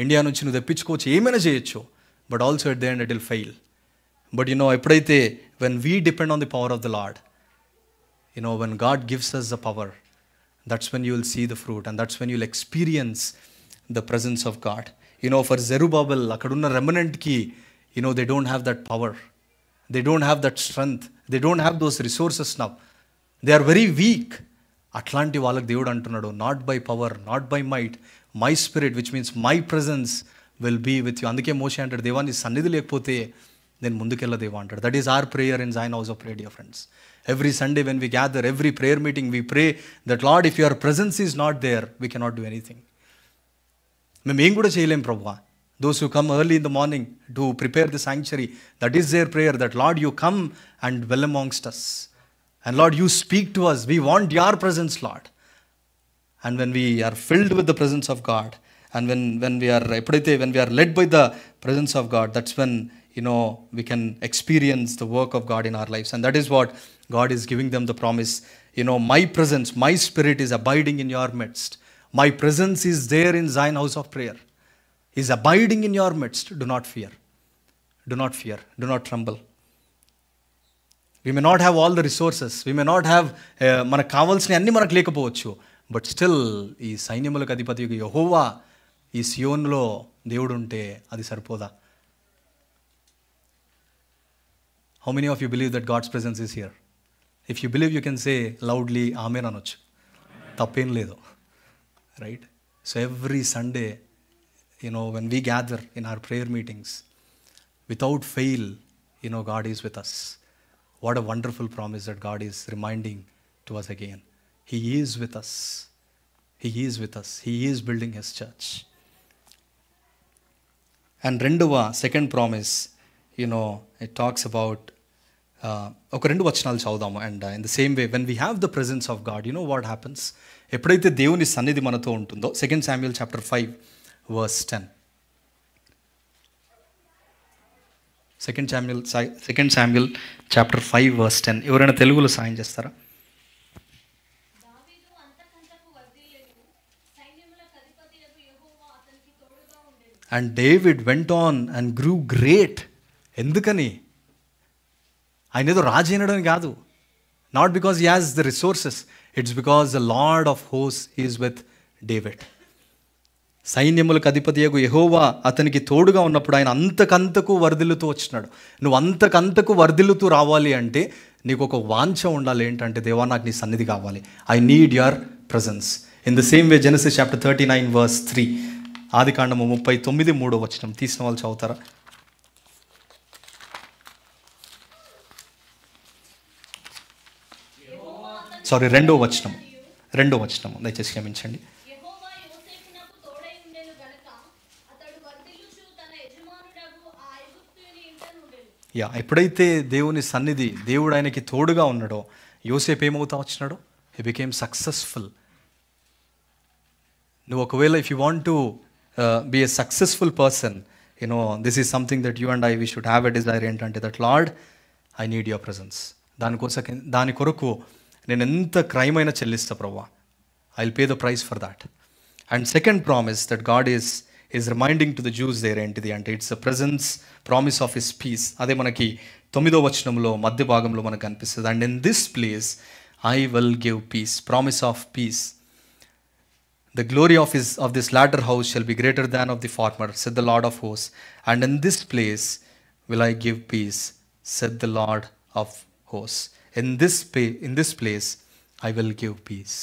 ఇండియా నుంచి నువ్వు తెప్పించుకోవచ్చు, ఏమైనా చేయొచ్చు. But also at the end it will fail. But ఎప్పుడైతే when we depend on the power of the Lord, when God gives us the power, that's when you will see the fruit, and that's when you will experience the presence of God. For Zerubbabel, akkadunna remnant ki, they don't have that power. They don't have that strength. They don't have those resources now. They are very weak. అట్లాంటి వాళ్ళకి దేవుడు అంటున్నాడు, not by power, not by might, my spirit, which means my presence will be with you. అందుకే మోషే అంటాడు, దేవా నీ సన్నిధి లేకపోతే నేను ముందుకెళ్ళ దేవా అంటాడు. That is our prayer in Zion House of Prayer, dear friends. Every Sunday when we gather, every prayer meeting, we pray that Lord, if your presence is not there, we cannot do anything. మేము ఏం కూడా చేయలేం ప్రభువా. Those who come early in the morning to prepare the sanctuary, that is their prayer, that Lord, you come and dwell amongst us. And Lord, you speak to us. We want your presence, Lord. And when we are filled with the presence of God, and when we are led by the presence of God, that's when, we can experience the work of God in our lives. And that is what God is giving them the promise. My presence, my spirit is abiding in your midst. My presence is there in Zion House of Prayer. Is abiding in your midst. Do not fear. Do not fear. Do not tremble. We may not have all the resources. We may not have మనకు కావాల్సిన అన్ని మనకు లేకపోవచ్చు. బట్ స్టిల్ ఈ సైన్యములకు అధిపతి యెహోవా ఈ సియోనులో దేవుడు ఉంటే అది సరిపోదా? How many of you believe that God's presence is here? If you believe, you can say loudly, Amen అనొచ్చు. తప్పేం లేదు. Right? So every Sunday, when we gather in our prayer meetings, without fail, God is with us. What a wonderful promise that God is reminding to us again. He is with us. He is with us. He is building His church. And second promise, it talks about, ఒక 2 వచనాలు చదువుదాము. And in the same way, when we have the presence of God, what happens? ఎప్పుడైతే దేవుని సన్నిధి మనతో ఉంటుందో, 2 Samuel chapter 5 verse 10. 2 Samuel chapter 5 verse 10. ఎవరైనా తెలుగులో సాయం చేస్తారా? And David went on and grew great. ఎందుకని? ఆయన ఏదో రాజు అయినడని కాదు. Not because he has the resources, it's because the Lord of host is with David. సైన్యములకు అధిపతియగు యెహోవా అతనికి తోడుగా ఉన్నప్పుడు ఆయన అంతకంతకు వర్ధిల్లుతూ వచ్చినాడు. నువ్వు అంతకంతకు వర్ధిల్లుతూ రావాలి అంటే నీకు ఒక వాంఛ ఉండాలి. ఏంటంటే, దేవా నాకు నీ సన్నిధి కావాలి. I need your presence. In the same way, Genesis chapter 39 verse 3, ఆదికాండము 39:3 తీసిన వాళ్ళు చదువుతారా? సారీ, 2వ వచనం. 2వ వచనం దయచేసి క్షమించండి. ఎప్పుడైతే దేవుని సన్నిధి, దేవుడు ఆయనకి తోడుగా ఉన్నాడో, యోసేపు ఏమవుతా వచ్చినాడో, హీ బికేమ్ సక్సెస్ఫుల్. నువ్వు ఒకవేళ if you want to be a successful person, this is something that you and I we should have a desire. ఏంటంటే that Lord, I need your presence. దాని కొరకు నేను ఎంత క్రైమ్ అయినా చెల్లిస్తా ప్రభువా, I will pay the price for that. And second promise that God is reminding to the Jews there ఏంటిది అంటే it's a presence, promise of his piece. అదే మనకి 9వ వచనంలో మధ్య భాగంలో మనకు కనిపిస్తుంది. And in this place I will give piece, promise of piece. The glory of this latter house shall be greater than of the former, said the Lord of hosts. And in this place will I give peace, said the Lord of hosts. In this place I will give peace.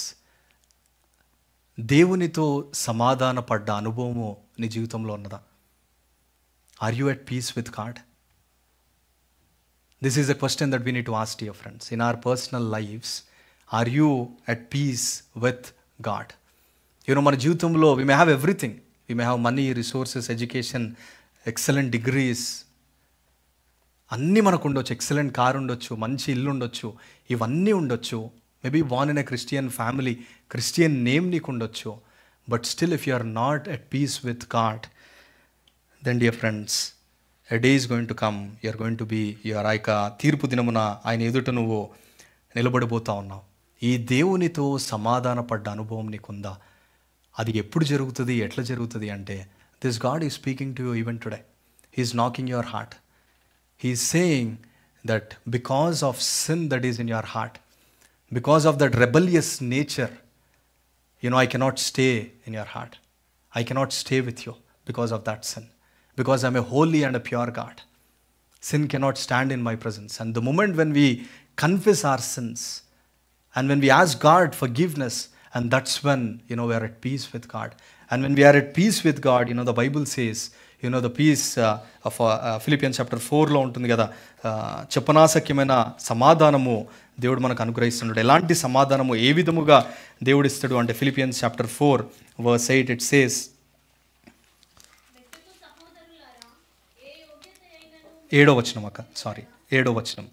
దేవునితో సమాధాన పడ్డ అనుభవము నీ జీవితంలో ఉన్నదా? Are you at peace with God? This is a question that we need to ask, dear friends. In our personal lives, are you at peace with God? మన జీవితంలో we may have everything. We may have money, resources, education, excellent degrees. అన్నీ మనకు ఉండొచ్చు. ఎక్సలెంట్ కార్ ఉండొచ్చు, మంచి ఇల్లు ఉండొచ్చు, ఇవన్నీ ఉండొచ్చు. Maybe born in a Christian family, Christian name నీకు ఉండొచ్చు. But still if you are not at peace with God, then dear friends, a day is going to come, you are going to be your తీర్పు దినమున ఆయన ఎదుట నువ్వు నిలబడిపోతా ఉన్నావు. ఈ దేవునితో సమాధాన పడ్డ అనుభవం నీకుందా? అది ఎప్పుడు జరుగుతుంది, ఎట్లా జరుగుతుంది అంటే, this God is speaking to you even today. He is knocking your heart. He is saying that because of sin that is in your heart, because of that rebellious nature, I cannot stay in your heart. I cannot stay with you because of that sin. Because I'm a holy and a pure God. Sin cannot stand in my presence. And the moment when we confess our sins and when we ask God forgiveness, and that's when, we are at peace with God. And when we are at peace with God, the Bible says, the peace of Philippians chapter 4లో ఉంటుంది కదా, చెప్పనాశక్యమైన సమాధానము దేవుడు మనకు అనుగ్రహిస్తున్నాడు. ఎలాంటి సమాధానము, ఏ విధముగా దేవుడు ఇస్తాడు అంటే, Philippians chapter 4 verse 8 it says, 7వ వచనం అక్క, సారీ 7వ వచనం.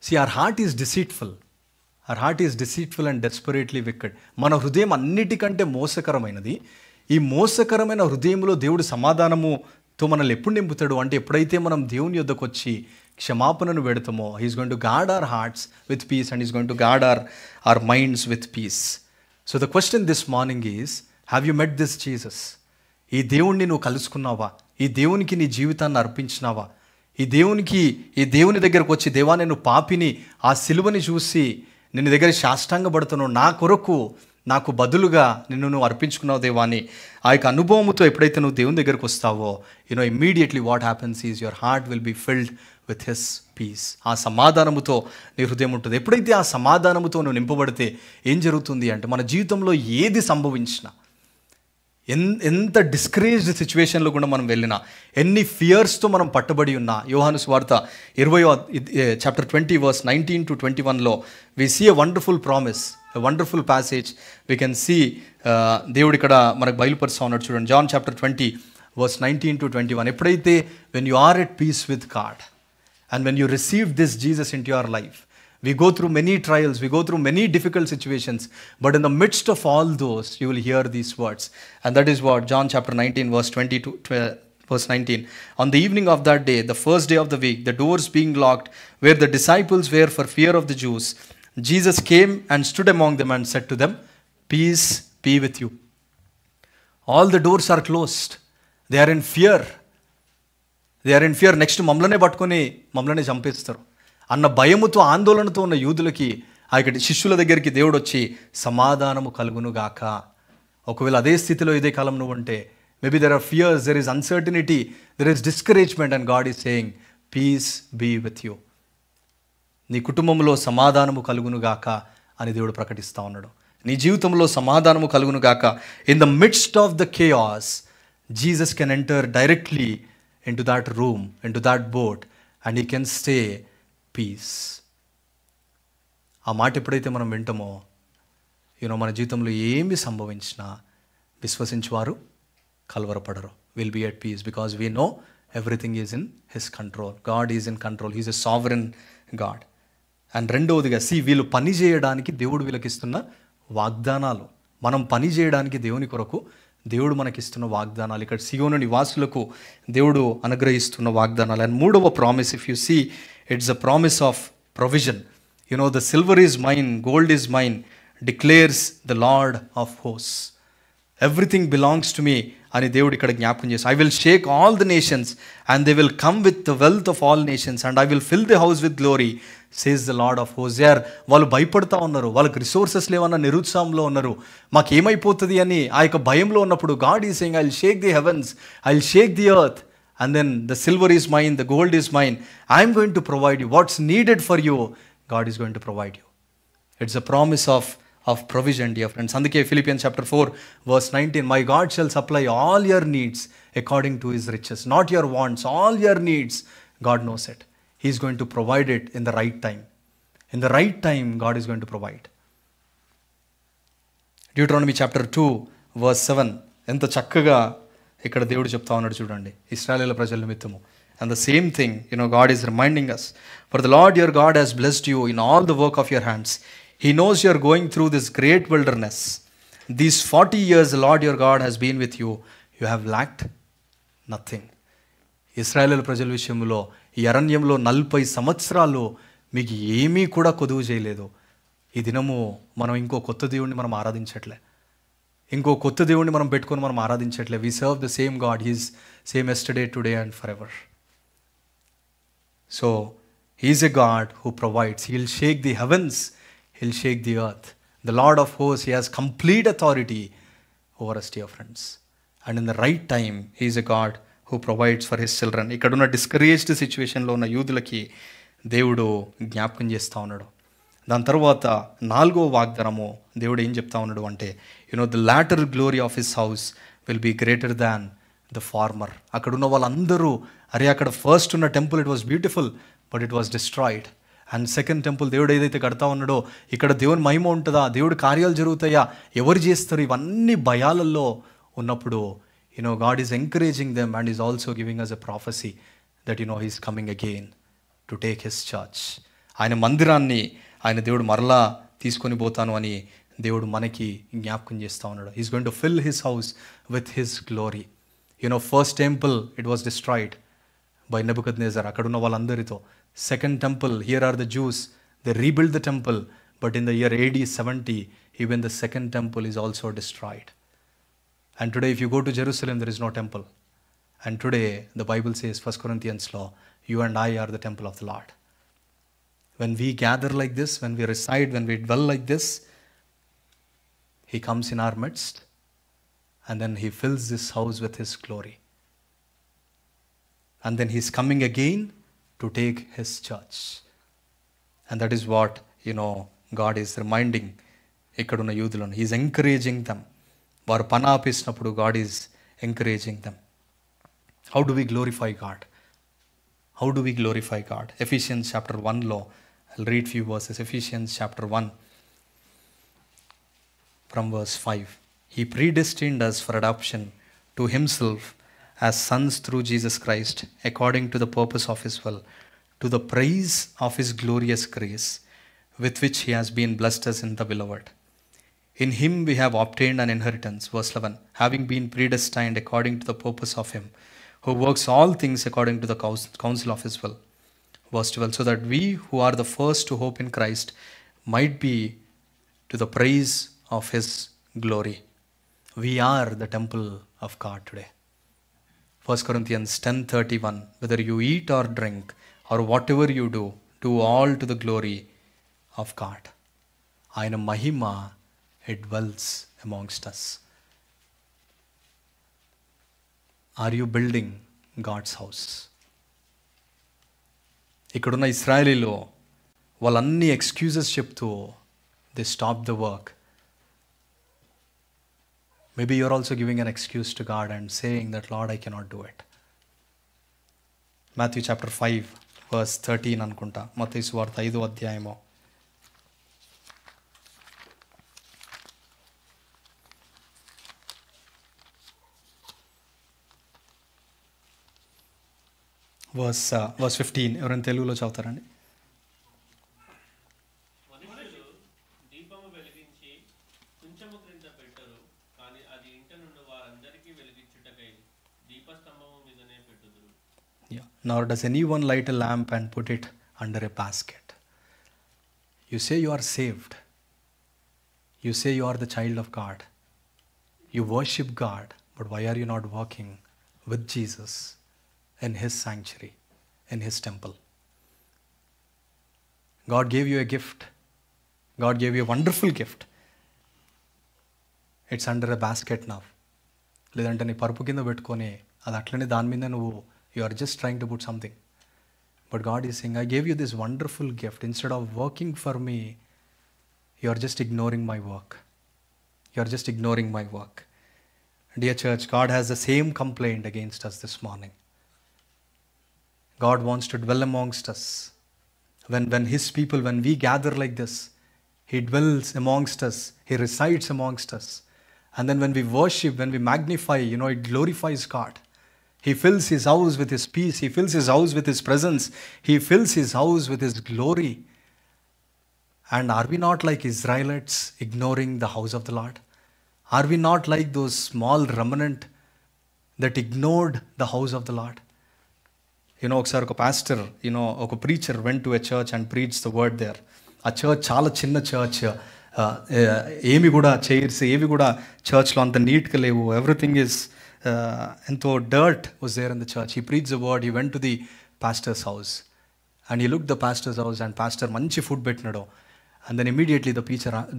See, our heart is deceitful. Our heart is deceitful and desperately wicked. మన హృదయం అన్నిటికంటే మోసకరమైనది. ఈ మోసకరమైన హృదయంలో దేవుడు సమాధానముతో మనల్ని ఎప్పుడు నింపుతాడు అంటే, ఎప్పుడైతే మనం దేవుని యొద్దకు వచ్చి క్షమాపణను పెడతామో, he's going to guard our hearts with peace and he's going to guard our minds with peace. So the question this morning is, have you met this Jesus? ఈ దేవుణ్ణి నువ్వు కలుసుకున్నావా? ఈ దేవునికి నీ జీవితాన్ని అర్పించినావా? ఈ దేవుని దగ్గరకు వచ్చి, దేవా నేను పాపిని, ఆ సిలువని చూసి నేను దగ్గర సాష్టాంగపడుతున్నావు, నా కొరకు నాకు బదులుగా నువ్వు అర్పించుకున్నావు దేవా అని ఆ యొక్క అనుభవంతో ఎప్పుడైతే నువ్వు దేవుని దగ్గరకు వస్తావో, immediately what happens is your heart will be filled with his peace. ఆ సమాధానముతో నీ హృదయం ఉంటుంది. ఎప్పుడైతే ఆ సమాధానముతో నువ్వు నింపబడితే ఏం జరుగుతుంది అంటే, మన జీవితంలో ఏది సంభవించినా, ఎంత డిస్కరేజ్డ్ సిచ్యువేషన్లో కూడా మనం వెళ్ళినా, ఎన్ని ఫియర్స్తో మనం పట్టుబడి ఉన్నా, యోహాను సువార్త 20 చాప్టర్ 20 verse 19 to 21లో we see a wonderful promise, a wonderful passage. We can see దేవుడు ఇక్కడ మనకు బయలుపరుస్తూ ఉన్నాడు. చూడండి, జాన్ చాప్టర్ 20 verse 19 to 21. ఎప్పుడైతే when you are at peace with God and when you receive this Jesus into your life, we go through many trials, we go through many difficult situations, but in the midst of all those, you will hear these words. And that is what John chapter 19 verse 20 to verse 19. On the evening of that day, the first day of the week, the doors being locked where the disciples were for fear of the Jews, Jesus came and stood among them and said to them, peace be with you. All the doors are closed. They are in fear. They are in fear. Next మమ్మల్నే పట్టుకొని మమ్మల్నే చంపేస్తారు అన్న భయముతో, ఆందోళనతో ఉన్న యూదులకి, ఆ యొక్క శిష్యుల దగ్గరికి దేవుడు వచ్చి సమాధానము కలుగును గాక. ఒకవేళ అదే స్థితిలో ఇదే కాలం నువ్వు ఉంటే, maybe there are fears, there is uncertainty, there is discouragement, and God is saying peace be with you. నీ కుటుంబంలో సమాధానము కలుగును గాక అని దేవుడు ప్రకటిస్తూ ఉన్నాడు. నీ జీవితంలో సమాధానము కలుగును గాక. In the midst of the chaos, Jesus can enter directly into that room, into that boat, and he can stay peace. ఆ మాట ఎప్పుడైతే మనం వింటామో మన జీవితంలో ఏమి సంభవించినా విశ్వసించువారు కలవరపడరు. Will be at peace because we know everything is in his control. God is in control. He's a sovereign God. And రెండవదిగా వీళ్ళు పని చేయడానికి దేవుడు వీళ్ళకి ఇస్తున్న వాగ్దానాలు. మనం పని చేయడానికి దేవుని కొరకు దేవుడు మనకిస్తున్న వాగ్దానాలు. ఇక్కడ సియోను నివాసులకు దేవుడు అనుగ్రహిస్తున్న వాగ్దానాలు. అండ్ మూడవ promise, if you see, it's a promise of provision. The silver is mine, gold is mine, declares the Lord of hosts. Everything belongs to me అని దేవుడు ఇక్కడ జ్ఞాపకం చేసి, I will shake all the nations and they will come with the wealth of all nations and I will fill the house with glory, says the Lord of hosts. వాళ్ళు భయపడతా ఉన్నారు, వాళ్ళకి రిసోర్సెస్ లేవన్న నిరుత్సాహంలో ఉన్నారు, మాకేమైపోతుంది అని ఆ యొక్క భయంలో ఉన్నప్పుడు God is saying, I will shake the heavens, I will shake the earth, and then the silver is mine, the gold is mine, I'm going to provide you what's needed for you. God is going to provide you. It's a promise of provision, dear friends. అందుకే Philippians chapter 4 verse 19, my God shall supply all your needs according to his riches, not your wants, all your needs. God knows it. He is going to provide it in the right time. In the right time, God is going to provide. Deuteronomy chapter 2 verse 7, ఎంత చక్కగా ఇక్కడ దేవుడు చెప్తా ఉన్నాడు చూడండి, ఇశ్రాయేలు ప్రజల నిమిత్తము. And the same thing, God is reminding us, for the Lord your God has blessed you in all the work of your hands. He knows you are going through this great wilderness. These 40 years the Lord your God has been with you. You have lacked nothing. ఇశ్రాయేలు ప్రజల విషయంలో ఈ అరణ్యంలో 40 సంవత్సరాలు మీకు ఏమీ కూడా కొదువు చేయలేదు. ఈ దినము మనం ఇంకో కొత్త దేవుడిని మనం ఆరాధించట్లే, ఇంకో కొత్త దేవుడిని మనం పెట్టుకొని మనం ఆరాధించట్లే. We serve the same God. He's same yesterday, today and for ever. So he's a God who provides. He will shake the heavens, he'll shake the earth. The Lord of hosts, he has complete authority over us, dear friends. And in the right time, he is a God who provides for his children. ikkaduna discouraged situation lo unna యూదులకి దేవుడు జ్ఞాపకం చేస్తూ ఉన్నాడు. దాని తర్వాత 4వ వాగ్దానము దేవుడు ఏం చెప్తా ఉన్నాడు అంటే, the latter glory of his house will be greater than the former. అక్కడున్న వాళ్ళందరూ, అక్కడ ఫస్ట్ ఉన్న temple, it was beautiful but it was destroyed. And second temple దేవుడు ఏదైతే కడతా ఉన్నాడో, ఇక్కడ దేవుని మహిమ ఉంటుందా, దేవుడి కార్యాలు జరుగుతాయా, ఎవరు చేస్తారు, ఇవన్నీ భయాలలో ఉన్నప్పుడు God is encouraging them and is also giving us a prophecy that he's coming again to take his church. ఆయన మందిరాన్ని ఆయన దేవుడు మరలా తీసుకొని పోతాను అని దేవుడు మనకి జ్ఞాపకం చేస్తూ ఉన్నాడు. He's going to fill his house with his glory. First temple it was destroyed by Nebuchadnezzar, అక్కడున్న వాళ్ళందరితో. Second temple, here are the Jews, they rebuilt the temple, but in the year AD 70, even the second temple is also destroyed. And today if you go to Jerusalem, there is no temple. And today the Bible says, 1 Corinthians law, you and I are the temple of the Lord. When we gather like this, when we reside, when we dwell like this, he comes in our midst and then he fills this house with his glory. And then he's coming again to take his church. And that is what, God is reminding ikkadunna యూదులను. He is encouraging them. వారు పని ఆపేసినప్పుడు God is encouraging them. How do we glorify God? How do we glorify God? Ephesians chapter 1 లో, I'll read few verses. Ephesians chapter 1 from verse 5. He predestined us for adoption to himself as sons through Jesus Christ, according to the purpose of his will, to the praise of his glorious grace, with which he has been blessed us in the beloved. In him we have obtained an inheritance, verse 11, having been predestined according to the purpose of him, who works all things according to the counsel of his will. Verse 12, so that we who are the first to hope in Christ might be to the praise of his glory. We are the temple of God today. 1 Corinthians 10:31, whether you eat or drink or whatever you do, do all to the glory of God. ఆయన మహిమ, it dwells amongst us. Are you building God's house? ఇక్కడున్న ఇశ్రాయేలీలో వాళ్ళన్ని ఎక్స్క్యూజెస్ చెప్తూ they stopped the work. Maybe you're also giving an excuse to God and saying that, Lord, I cannot do it. Matthew chapter 5 verse 13 అనుకుంటా. మత్తయి సువార్త 5వ అధ్యాయము వర్స్ 15. ఎవరైనా తెలుగులో చదువుతారండి? మనుషులు దీపము వెలిగించి కుంచము క్రింద పెట్టరు, కానీ అది ఇంట నుండి వారందరికీ వెలిగించుటకై దీపస్తంభము మీదనే పెట్టుదురు. Yeah. Nor does anyone light a lamp and put it under a basket. You say you are saved. You say you are the child of God. You worship God, but why are you not walking with Jesus in His sanctuary, in His temple? God gave you a gift. God gave you a wonderful gift. It's under a basket now. లేదంటే నీ పరుపు కింద పెట్టుకొని అది అట్లనే దాని మీద నువ్వు you are just trying to put something. But God is saying, I gave you this wonderful gift. Instead of working for me, you are just ignoring my work. You are just ignoring my work. Dear church, God has the same complaint against us this morning. God wants to dwell amongst us. When His people, when we gather like this, He dwells amongst us. He resides amongst us. And then when we worship, when we magnify, it glorifies God. He fills His house with His peace. He fills His house with His presence. He fills His house with His glory. And are we not like Israelites ignoring the house of the Lord? Are we not like those small remnant that ignored the house of the Lord? ఒకసారి ఒక పాస్టర్ ఒక preacher went to a church and preach the word there. ఆ చర్చ్ చాలా చిన్న చర్చ్, ఏమి కూడా చైర్స్ ఏవి కూడా చర్చ్లో అంత నీట్గా లేవు. ఎవ్రీథింగ్ ఈజ్ ఎంతో dirt was there in the church. He preach the word. He went to the pastor's house and he look the pastor's house and pastor మంచి ఫుడ్ పెట్టినాడు. And then immediately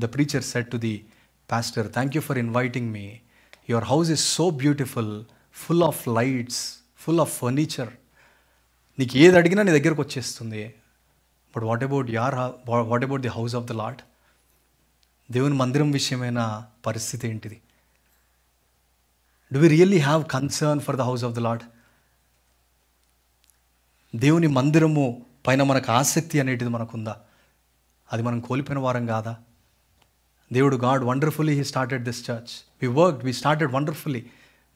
the preacher said to the pastor, thank you for inviting me. Your house is so beautiful, full of lights, full of furniture. నీకు ఏది అడిగినా నీ దగ్గరకు వచ్చేస్తుంది. But what about the house of the Lord? దేవుని మందిరం విషయమైన పరిస్థితి ఏంటిది? Do we really have concern for the house of the Lord? దేవుని మందిరము పైన మనకు ఆసక్తి అనేటిది మనకుందా? అది మనం కోల్పోయిన వారం కాదా? దేవుడు God wonderfully he started this church. We started wonderfully.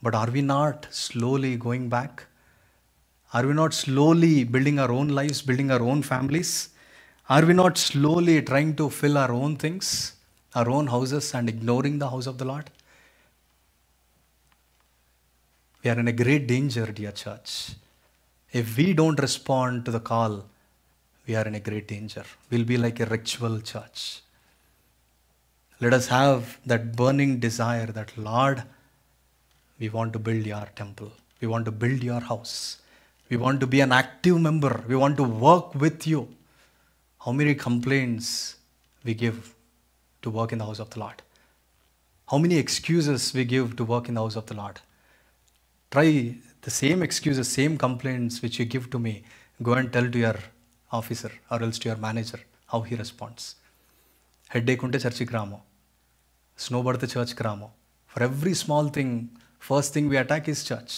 But are we not slowly going back? Are we not slowly building our own lives, building our own families? Are we not slowly trying to fill our own things, our own houses, and ignoring the house of the Lord? We are in a great danger, dear church. If we don't respond to the call, we are in a great danger. We'll be like a ritual church. Let us have that burning desire that, Lord, we want to build your temple. We want to build your house. We want to be an active member. We want to work with you. How many complaints we give to work in the house of the Lord? How many excuses we give to work in the house of the Lord? Try the same excuses, same complaints which you give to me. Go and tell to your officer or else to your manager how he responds. Headache unte church ki ramo. Snow padte church ki ramo. For every small thing, first thing we attack is church.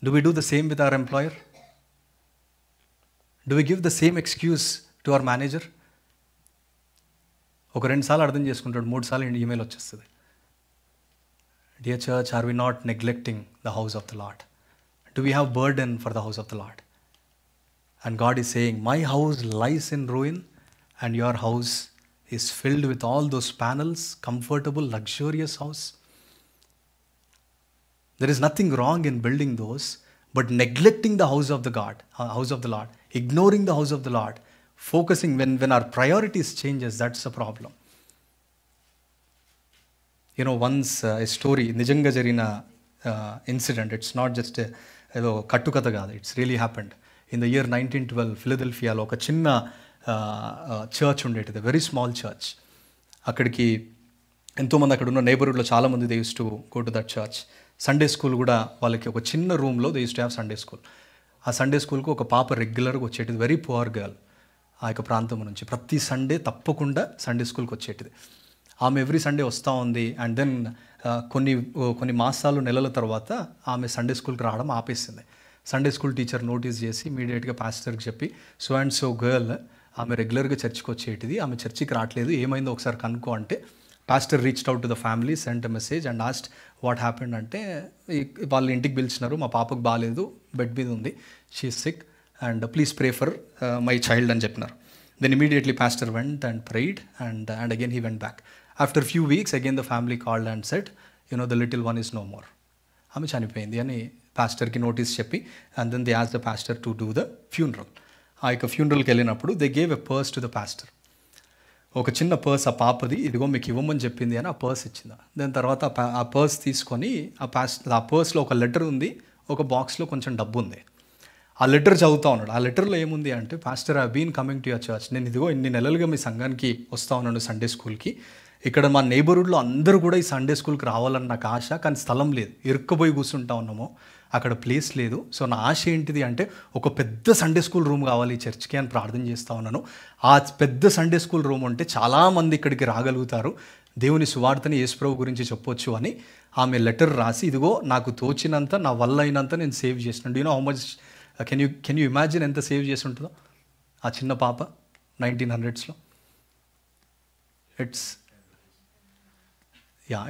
Do we do the same with our employer? Do we give the same excuse to our manager? ఒక 2 సార్లు అర్థం చేసుకుంటాడు, 3 సార్లు ఈమెయిల్ వచ్చేస్తుంది. Dear church, are we not neglecting the house of the Lord? Do we have burden for the house of the Lord? And God is saying, my house lies in ruin and your house is filled with all those panels, comfortable, luxurious house. There is nothing wrong in building those, but neglecting the house of the Lord, ignoring the house of the Lord, focusing when our priorities changes, that's a problem. Once a story, నిజంగా జరిగిన incident, it's not just ఏదో కట్టుకథ కాదు, it's really happened. In the year 1912, ఫిలదెల్ఫియాలో ఒక చిన్న చర్చ్ ఉండేటిది, వెరీ స్మాల్ చర్చ్. అక్కడికి ఎంతోమంది అక్కడ ఉన్న నైబర్హుడ్లో చాలామంది they use to go to that church. Sunday school కూడా వాళ్ళకి ఒక చిన్న రూమ్లో they use to have Sunday school. ఆ సండే స్కూల్కి ఒక పాప రెగ్యులర్గా వచ్చేటిది, వెరీ పువర్ గర్ల్. ఆ యొక్క ప్రాంతం నుంచి ప్రతి సండే తప్పకుండా సండే స్కూల్కి వచ్చేటిది. ఆమె ఎవ్రీ సండే వస్తూ ఉంది. అండ్ దెన్ కొన్ని మాసాలు నెలల తర్వాత ఆమె సండే స్కూల్కి రావడం ఆపేసింది. సండే స్కూల్ టీచర్ నోటీస్ చేసి ఇమీడియట్గా పాస్టర్కి చెప్పి సో అండ్ సో గర్ల్ ఆమె రెగ్యులర్గా చర్చ్కి వచ్చేటిది, ఆమె చర్చికి రావట్లేదు, ఏమైందో ఒకసారి కనుక్కో అంటే pastor reached out to the family, cent a message and ఆస్ట్ what happened అంటే వాళ్ళ ఇంటికి పిలిచినారు, మా పాపకు బాగాలేదు, బెడ్ మీద ఉంది, she is sick and please pray for my child అని చెప్పినారు. Then immediately pastor went and prayed and again he went back. After few weeks again the family called and said the little one is no more, ఆమె చనిపోయింది అని పాస్టర్కి నోటీస్ చెప్పి and then they ask the pastor to do the funeral. ఆ యొక్క ఫ్యూనరల్కి వెళ్ళినప్పుడు they gave a purse to the pastor. ఒక చిన్న పర్స్ ఆ పాపది, ఇదిగో మీకు ఇవ్వమని చెప్పింది అని ఆ పర్స్ ఇచ్చింది. దాని తర్వాత ఆ పర్స్ తీసుకొని ఆ పర్స్లో ఒక లెటర్ ఉంది, ఒక బాక్స్లో కొంచెం డబ్బు ఉంది. ఆ లెటర్ చదువుతా ఉన్నాడు. ఆ లెటర్లో ఏముంది అంటే, pastor I been coming to your church, నేను ఇదిగో ఇన్ని నెలలుగా మీ సంఘానికి వస్తూ ఉన్నాను సండే స్కూల్కి, ఇక్కడ మా నైబర్హుడ్లో అందరూ కూడా ఈ సండే స్కూల్కి రావాలని నాకు ఆశ, కానీ స్థలం లేదు, ఇరుక్కుపోయి కూర్చుంటా ఉన్నాము, అక్కడ ప్లేస్ లేదు. సో నా ఆశ ఏంటిది అంటే ఒక పెద్ద సండే స్కూల్ రూమ్ కావాలి ఈ చర్చ్కి అని ప్రార్థన చేస్తూ ఉన్నాను. ఆ పెద్ద సండే స్కూల్ రూమ్ ఉంటే చాలామంది ఇక్కడికి రాగలుగుతారు, దేవుని సువార్తని యేసుప్రభు గురించి చెప్పొచ్చు అని ఆమె లెటర్ రాసి, ఇదిగో నాకు తోచినంత నా వల్ల అయినంత నేను సేవ్ చేసినాను. You know how much can you imagine ఎంత సేవ్ చేసి ఉంటుందో ఆ చిన్న పాప 1900s.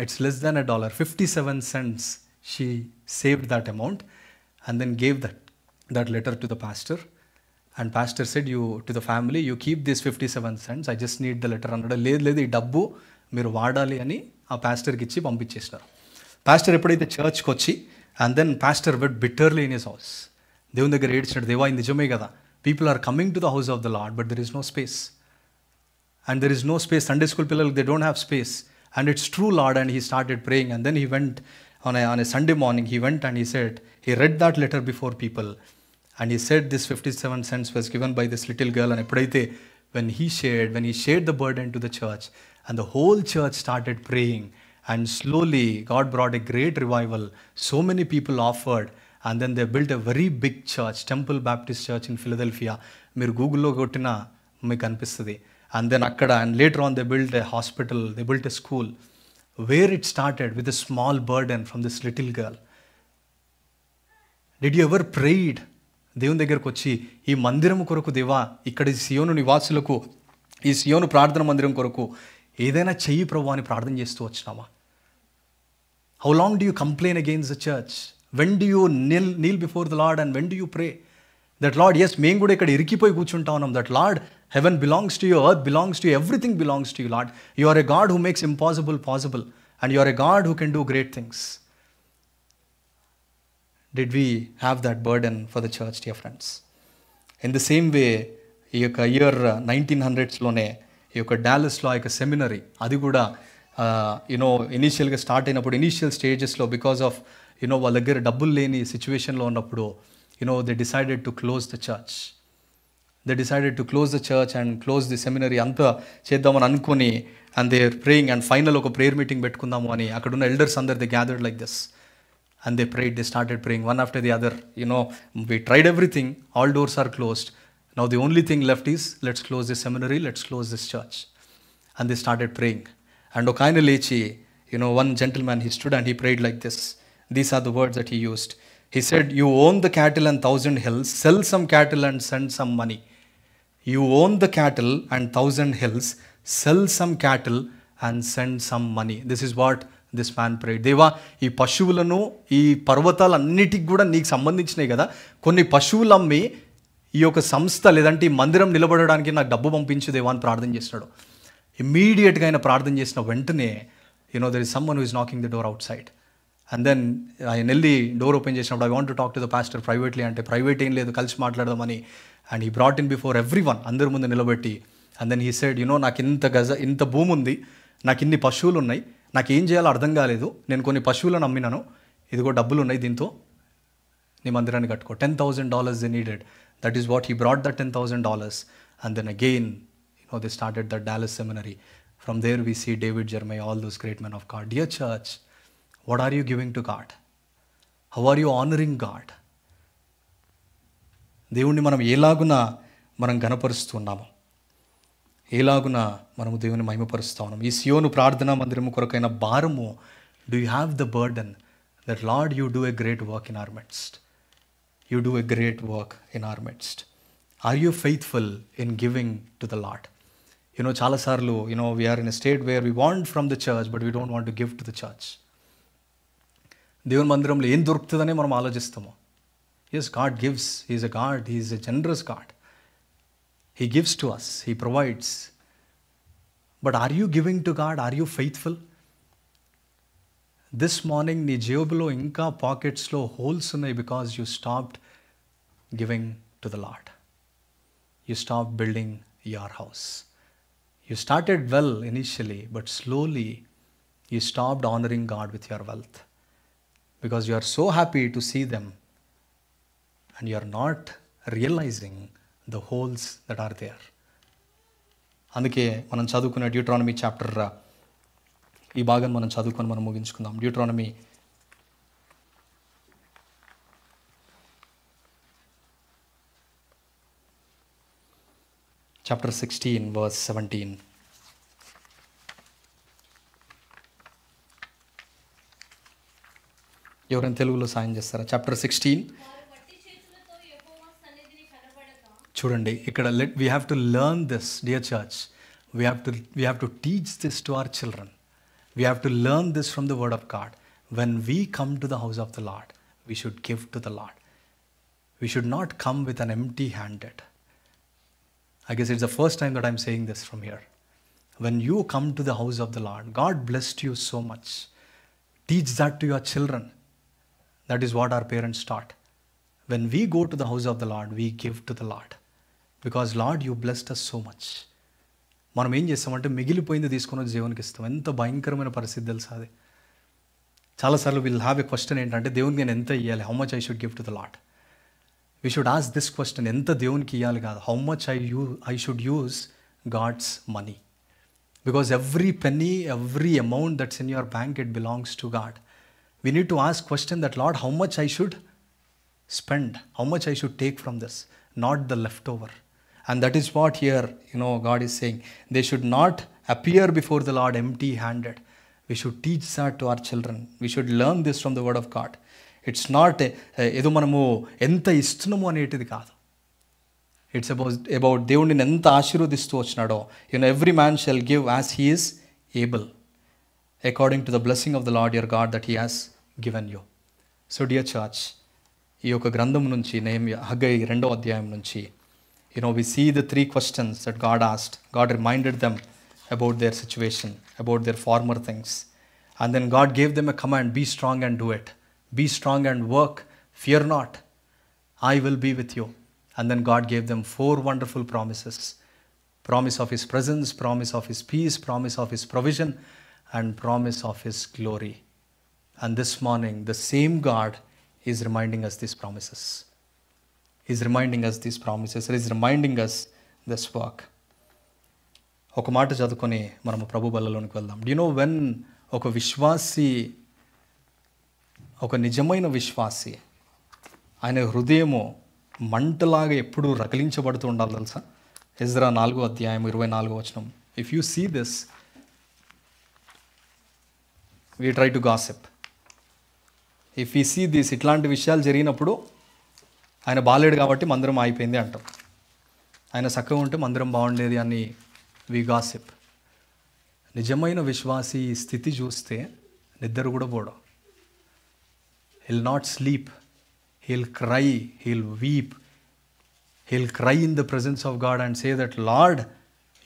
It's less than $1, 57 cents she saved that amount and then gave that letter to the pastor, and pastor said, you to the family, you keep this 57 cents, I just need the letter అన్నాడు. లేదు ఈ డబ్బు మీరు వాడాలి అని ఆ పాస్టర్కి ఇచ్చి పంపించేసినారు. పాస్టర్ ఎప్పుడైతే చర్చ్కి వచ్చి and then pastor wept bitterly in his house, దేవుని దగ్గర ఏడ్చినాడు, దేవా ఇది నిజమే కదా, people are coming to the house of the Lord but there is no space, and there is no space. Sunday school people, they don't have space, and it's true, Lord. And he started praying, and then he went on a Sunday morning, he went and he read that letter before people, and he said this 57 cents was given by this little girl. And epudaithe when he shared the burden to the church, and the whole church started praying, and slowly God brought a great revival. So many people offered, and then they built a very big church, Temple Baptist Church in Philadelphia. మీరు గూగుల్లో కొట్టినా మీకు అనిపిస్తుంది. And then akkada, and later on they built a hospital, they built a school, where it started with a small burden from this little girl. Did you ever prayed దేవుని దగ్గరకు వచ్చి ఈ మందిరం కొరకు, దేవా ఇక్కడ సియోను నివాసులకు ఈ సియోను ప్రార్థన మందిరం కొరకు ఏదైనా చెయ్యి ప్రభు అని ప్రార్థన చేస్తూ వచ్చినామా? How long do you complain against the church? When do you kneel before the Lord, and when do you pray that Lord, yes, మేము కూడా ఇక్కడ ఇరికిపోయి కూర్చుంటా ఉన్నాం, that Lord, heaven belongs to you, earth belongs to you, everything belongs to you, Lord. You are a God who makes impossible possible, and you are a God who can do great things. Did we have that burden for the church, dear friends? In the same way, ఈ యొక్క ఇయర్ 1900sలోనే ఈ యొక్క డాలస్లో ఆ యొక్క సెమినరీ, అది కూడా ఇనీషియల్గా స్టార్ట్ అయినప్పుడు ఇనీషియల్ స్టేజెస్లో బికాస్ ఆఫ్ వాళ్ళ దగ్గర డబ్బులు లేని సిచ్యువేషన్లో ఉన్నప్పుడు they decided to close the church. They decided to close the church and close the seminary. అంతా చేద్దామని అనుకొని, and they are praying, and final ఒక prayer meeting పెట్టుకుందాము అని అక్కడున్న elders అందరు they gathered like this, and they prayed. They started praying one after the other. We tried everything, all doors are closed, now the only thing left is let's close this seminary, let's close this church. And they started praying, and ఒక ఆయన లేచి, one gentleman, he stood and he prayed like this. These are the words that he used. He said, you own the cattle and 1,000 hills, sell some cattle and send some money. You own the cattle and 1,000 hills, sell some cattle and send some money. This is what this man prayed. దేవా ఈ పశువులను, ఈ పర్వతాలన్నిటికి కూడా నీకు సంబంధించినాయి కదా, కొన్ని పశువులు అమ్మి ఈ యొక్క సంస్థ లేదంటే ఈ మందిరం నిలబడడానికి నాకు డబ్బు పంపించు దేవా అని ప్రార్థన చేస్తున్నాడు. ఇమ్మీడియట్గా ఆయన ప్రార్థన చేసిన వెంటనే there is someone who is knocking the door outside. And then ఆయన వెళ్ళి డోర్ ఓపెన్ చేసినప్పుడు, I want to talk to the pastor privately అంటే, ప్రైవేట్ ఏం లేదు, కలిసి మాట్లాడదామని. And he brought in before everyone, అందరి ముందు నిలబెట్టి, అండ్ దెన్ హీ సెడ్, నాకు ఇంత భూమి ఉంది, నాకు ఇన్ని పశువులు ఉన్నాయి, నాకు ఏం చేయాలో అర్థం కాలేదు, నేను కొన్ని పశువులను అమ్మినాను, ఇదిగో డబ్బులు ఉన్నాయి, దీంతో నీ మందిరాన్ని కట్టుకో. $10,000 they needed. That is what he brought, that $10,000. And then again, they started the Dallas seminary. From there we see David Jeremiah, all those great men of God. Dear church, what are you giving to God? How are you honoring God? దేవుణ్ణి మనం ఎలాగున మనం ఘనపరుస్తున్నాము, ఎలాగున మనము దేవుని మహిమపరుస్తా ఉన్నాము. ఈ సియోను ప్రార్థనా మందిరము కొరకైన భారము, do you have the burden that lord you do a great work in our midst? you do a great work in our midst. Are you faithful in giving to the Lord? చాలాసార్లు we are in a state where we want from the church, but we don't want to give to the church. దేవుని మందిరంలో ఏం దొరుకుతుందని మనం ఆలోచిస్తాము. Yes, God gives. He is a God. He is a generous God. He gives to us. He provides. But are you giving to God? Are you faithful? This morning నీ జేబులో ఇంకా పాకెట్స్లో హోల్స్ ఉన్నాయి because you stopped giving to the Lord. You stopped building your house. You started well initially, but slowly you stopped honoring God with your wealth because you are so happy to see them and you are not realizing the holes that are there. అందుకే మనం చదువుకున్న డ్యూట్రానమీ చాప్టర్ ఈ భాగం మనం చదువుకొని మనం ముగించుకుందాం. Deuteronomy chapter 16 verse 17. ఎవరైనా తెలుగులో సాయం చేస్తారా? చాప్టర్ 16 చూడండి. ఇక్కడ we have to learn this, dear church. We have to teach this to our children. We have to learn this from the word of God. When we come to the house of the Lord, we should give to the Lord. We should not come with an empty handed. I guess it's the first time that I'm saying this from here. When you come to the house of the Lord, God blessed you so much. Teach that to your children. That is what our parents taught. When we go to the house of the Lord, we give to the Lord. Because Lord, you blessed us so much. మనం ఏం చేస్తామంటే మిగిలిపోయింది తీసుకుని దేవునికి ఇస్తాం. ఎంత భయంకరమైన పరిస్థితి తెలుసా అది. చాలాసార్లు విల్ హ్యావ్ ఎ క్వశ్చన్ ఏంటంటే దేవునికి నేను ఎంత ఇవ్వాలి, how much I should give to the Lord. We should ask this question, ఎంత దేవునికి ఇవ్వాలి కాదు, how much I should use God's money. Because every penny, every amount that's in your bank, it belongs to God. We need to ask question that Lord, how much I should spend, how much I should take from this, not the leftover. And that is what here, God is saying. They should not appear before the Lord empty-handed. We should teach that to our children. We should learn this from the word of God. It's not ఏదో మనము ఎంత ఇస్తున్నాము అనేటిది కాదు. It's about దేవుడిని ఎంత ఆశీర్వదిస్తూ వచ్చినాడో. Every man shall give as he is able, according to the blessing of the Lord your God that he has given you. So dear church, ఈ యొక్క గ్రంథం నుంచి హగ్గై 2వ అధ్యాయం నుంచి we see the 3 questions that God asked. God reminded them about their situation, about their former things. And then God gave them a command, be strong and do it. Be strong and work, fear not, I will be with you. And then God gave them 4 wonderful promises. Promise of His presence, promise of His peace, promise of His provision, and promise of His glory. And this morning, the same God is reminding us these promises. He's reminding us these promises. He's reminding us this work. ఒక మాట చదువుకొని మనము ప్రభు బల్లలోనికి వెళ్దాం. వెన్ ఒక విశ్వాసి, ఒక నిజమైన విశ్వాసి, ఆయన హృదయము మంటలాగా ఎప్పుడూ రగిలించబడుతూ ఉండాలి తెలుసా? ఎజ్రా 4వ అధ్యాయం 24వ వచనం. If you see this, we try to gossip. If you see this, ఇట్లాంటి విషయాలు జరిగినప్పుడు ఆయన బాలేడు కాబట్టి మందిరం అయిపోయింది అంటాం. ఆయన చక్కగా ఉంటే మందిరం బాగుండేది అని వి గాసిప్. నిజమైన విశ్వాసి ఈ స్థితి చూస్తే నిద్ర కూడా పోవడం. he'll not sleep, he'll cry, he'll weep, he'll cry in the presence of God and say that Lord,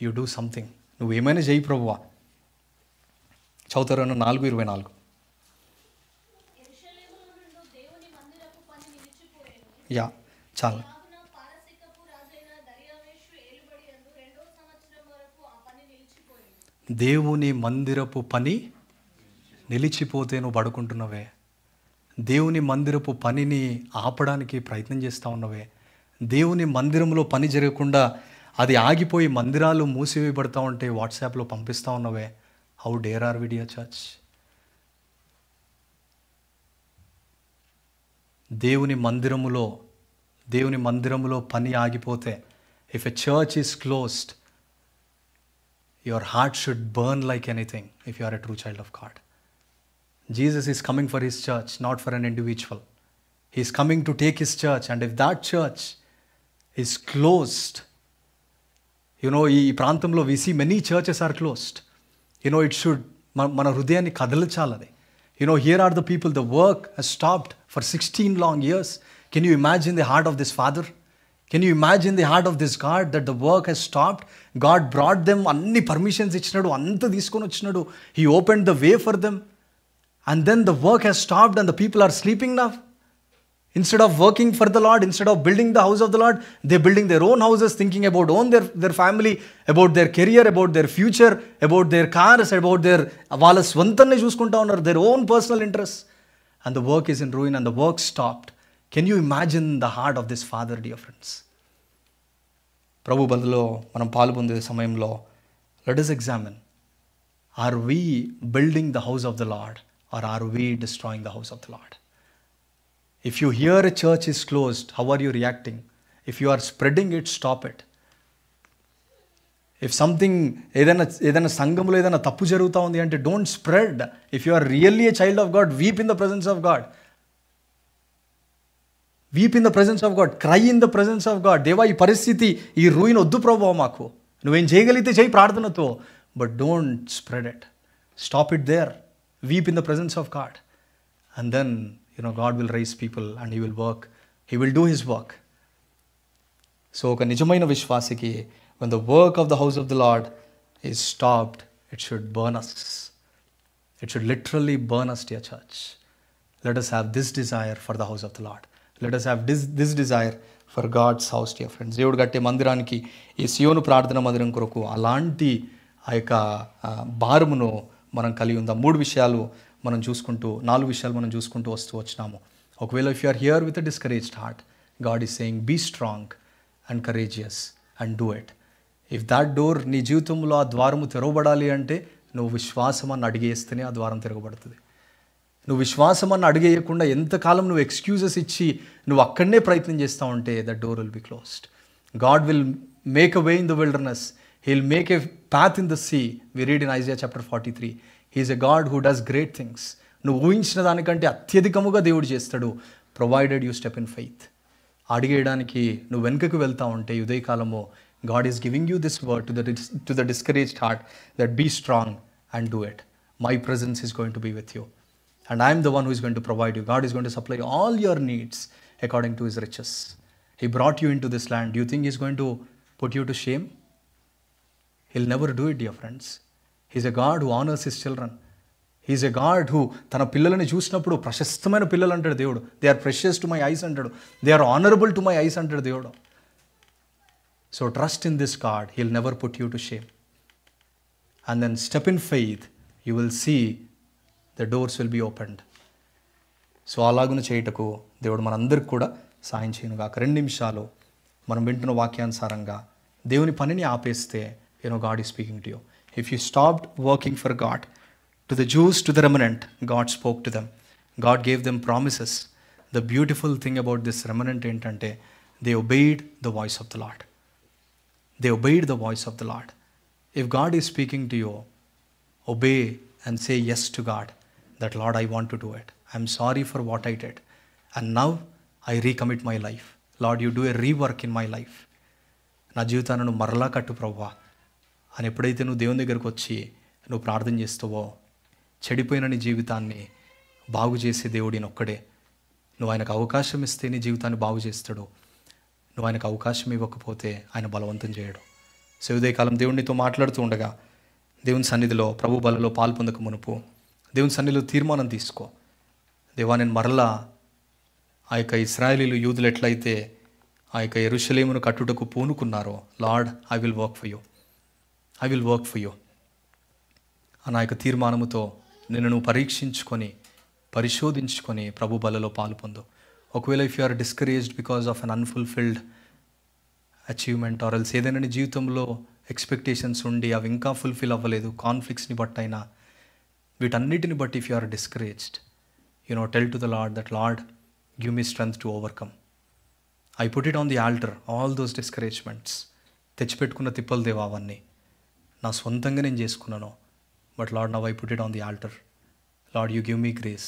you do something. నువ్వేమైనా చేయి ప్రభువా. చదువుతారు 4:24. యా చాలా. దేవుని మందిరపు పని నిలిచిపోతే నువ్వు పడుకుంటున్నవే. దేవుని మందిరపు పనిని ఆపడానికి ప్రయత్నం చేస్తూ ఉన్నవే. దేవుని మందిరంలో పని జరగకుండా అది ఆగిపోయి మందిరాలు మూసివేయబడతా ఉంటే వాట్సాప్లో పంపిస్తూ ఉన్నవే. How dare are we dear church? దేవుని మందిరములో పని ఆగిపోతే, if a church is closed, your heart should burn like anything if you are a true child of God. Jesus is coming for His church, not for an individual. He's coming to take his church. And if that church is closed, ఈ ప్రాంతంలో we see many churches are closed. It should, మన హృదయాన్ని కదల్చాలది. Here are the people, the work has stopped for 16 long years. Can you imagine the heart of this father? Can you imagine the heart of this God, that the work has stopped? God brought them, అన్ని పర్మిషన్స్ ఇచ్చినాడు, అంత తీసుకొని వచ్చినాడు. He opened the way for them. And then the work has stopped and the people are sleeping now. Instead of working for the Lord, instead of building the house of the Lord, they're building their own houses, thinking about their family, about their career, about their future, about their cars, about their వాళ్ళ స్వంతాన్ని చూసుకుంటా ఉన్నారు, their own personal interests. And the work is in ruin and the work stopped. Can you imagine the heart of this father, dear friends? ప్రభు బలిలో మనం పాల్పొందే సమయంలో let us examine, are we building the house of the Lord or are we destroying the house of the Lord? If you hear a church is closed, how are you reacting? If you are spreading it, stop it. If something, ఏదైనా సంఘంలో ఏదైనా తప్పు జరుగుతూ ఉంది అంటే don't spread. If you are really a child of God, weep in the presence of God. Weep in the presence of God. Cry in the presence of God. దేవా, ఈ పరిస్థితి, ఈ రూయిన్ వద్దు ప్రభువా మాకు. నువ్వేం చేయగలిగితే చేయి ప్రార్థనతో. But don't spread it. Stop it there. Weep in the presence of God. And then, God will raise people and He will work. He will do His work. So, ఒక నిజమైన విశ్వాసికి, when the work of the house of the Lord is stopped, it should burn us. It should literally burn us, dear church. Let us have this desire for the house of the Lord. Let us have this desire for God's house, dear friends. దేవుడు కట్టే మందిరానికి, ఈ సియోను ప్రార్థన మందిరం కొరకు అలాంటి ఆ యొక్క భారమును మనం కలిగి ఉందాం. 4 విషయాలు మనం చూసుకుంటూ వచ్చినాము. ఒకవేళ if you are here with a discouraged heart, God is saying, be strong and courageous and do it. If that door, నీ జీవితంలో ఆ ద్వారము తెరవబడాలి అంటే నువ్వు విశ్వాసం అని అడిగేస్తేనే ఆ ద్వారం తెరవబడుతుంది. నువ్వు విశ్వాసం అని అడిగేయకుండా ఎంతకాలం నువ్వు ఎక్స్క్యూజెస్ ఇచ్చి నువ్వు అక్కడనే ప్రయత్నం చేస్తూ ఉంటే that door will be closed. God will make a way in the wilderness. He'll make a path in the sea. We read in Isaiah chapter 43. He is a God who does great things. నువ్వు ఊహించిన దానికంటే అత్యధికముగా దేవుడు చేస్తాడు, provided you step in faith. అడిగేయడానికి నువ్వు వెనుకకు వెళ్తా ఉంటే ఉదయకాలము God is giving you this word to the discouraged heart, that be strong and do it. My presence is going to be with you. And I am the one who is going to provide you. God is going to supply all your needs according to His riches. He brought you into this land. Do you think He's going to put you to shame? He'll never do it, dear friends. He's a God who honors His children. He's a God who తన పిల్లలని చూసినప్పుడు ప్రశస్తమైన పిల్లలు అంటాడు దేవుడు. They are precious to my eyes అంటాడు. They are honorable to my eyes అంటాడు దేవుడు. So trust in this God. He'll never put you to shame. And then step in faith. You will see the doors will be opened. So అలాగున చేయుటకు దేవుడు మనందరికి కూడా సాయం చేయను గాక. 2 నిమిషాలు మనం వింటున్న వాక్యానుసారంగా దేవుని పనిని ఆపేస్తే God is speaking to you. If you stopped working for God, to the Jews, to the remnant, God spoke to them. God gave them promises. The beautiful thing about this remnant ఏంటంటే they obeyed the voice of the Lord. They obeyed the voice of the Lord. If God is speaking to you, obey and say yes to God, that Lord, I want to do it. I'm sorry for what I did. And now I recommit my life. Lord, you do a rework in my life. నా జీవితాన్ని నువ్వు మరలా కట్టు ప్రభువా అని ఎప్పుడైతే నువ్వు దేవుని దగ్గరకు వచ్చి నువ్వు ప్రార్థన చేస్తావో, చెడిపోయిన నీ జీవితాన్ని బాగు చేసే దేవుడిని ఒక్కడే. నువ్వు ఆయనకు అవకాశం ఇస్తే నీ జీవితాన్ని బాగు చేస్తాడు. నువ్వు ఆయనకు అవకాశం ఇవ్వకపోతే ఆయన బలవంతం చేయడు. సో ఉదయకాలం దేవునితో మాట్లాడుతూ ఉండగా దేవుని సన్నిధిలో ప్రభు బలలో పాల్పొందక మునుపు దేవుని సన్నిధిలో తీర్మానం తీసుకో. దేవా, నేను మరలా ఆ యొక్క ఇశ్రాయేలీలు యూదులు ఎట్లయితే ఆ యొక్క యెరూషలేమును కట్టుటకు పూనుకున్నారో, Lord, I will work for you అన్న యొక్క తీర్మానముతో నిన్ను నువ్వు పరిశోధించుకొని ప్రభు బలలో పాల్పొందు. ఒకవేళ if you are discouraged because of un unfulfilled achievement or else ఏదైనా నీ జీవితంలో ఎక్స్పెక్టేషన్స్ ఉండి అవి ఇంకా ఫుల్ఫిల్ అవ్వలేదు, కాన్ఫ్లిక్ట్స్ని బట్టి అయినా, వీటన్నిటిని బట్టి if you are discouraged, tell to the Lord that Lord, give me strength to overcome. I put it on the altar, all those discouragements. తెచ్చిపెట్టుకున్న తిప్పలు దేవా అవన్నీ నా సొంతంగా నేను చేసుకున్నాను. But Lord, now I put it on the altar. Lord, you give me grace.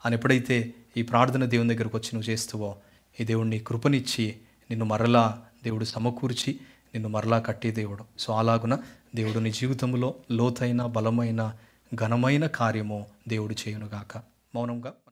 అని ఎప్పుడైతే ఈ ప్రార్థన దేవుని దగ్గరకు వచ్చి నువ్వు చేస్తావో, ఈ దేవుడిని కృపనిచ్చి నిన్ను మరలా దేవుడు సమకూర్చి నిన్ను మరలా కట్టే దేవుడు. సో అలాగున దేవుడు నీ జీవితంలో లోతైన, బలమైన, ఘనమైన కార్యము దేవుడు చేయునుగాక. మౌనంగా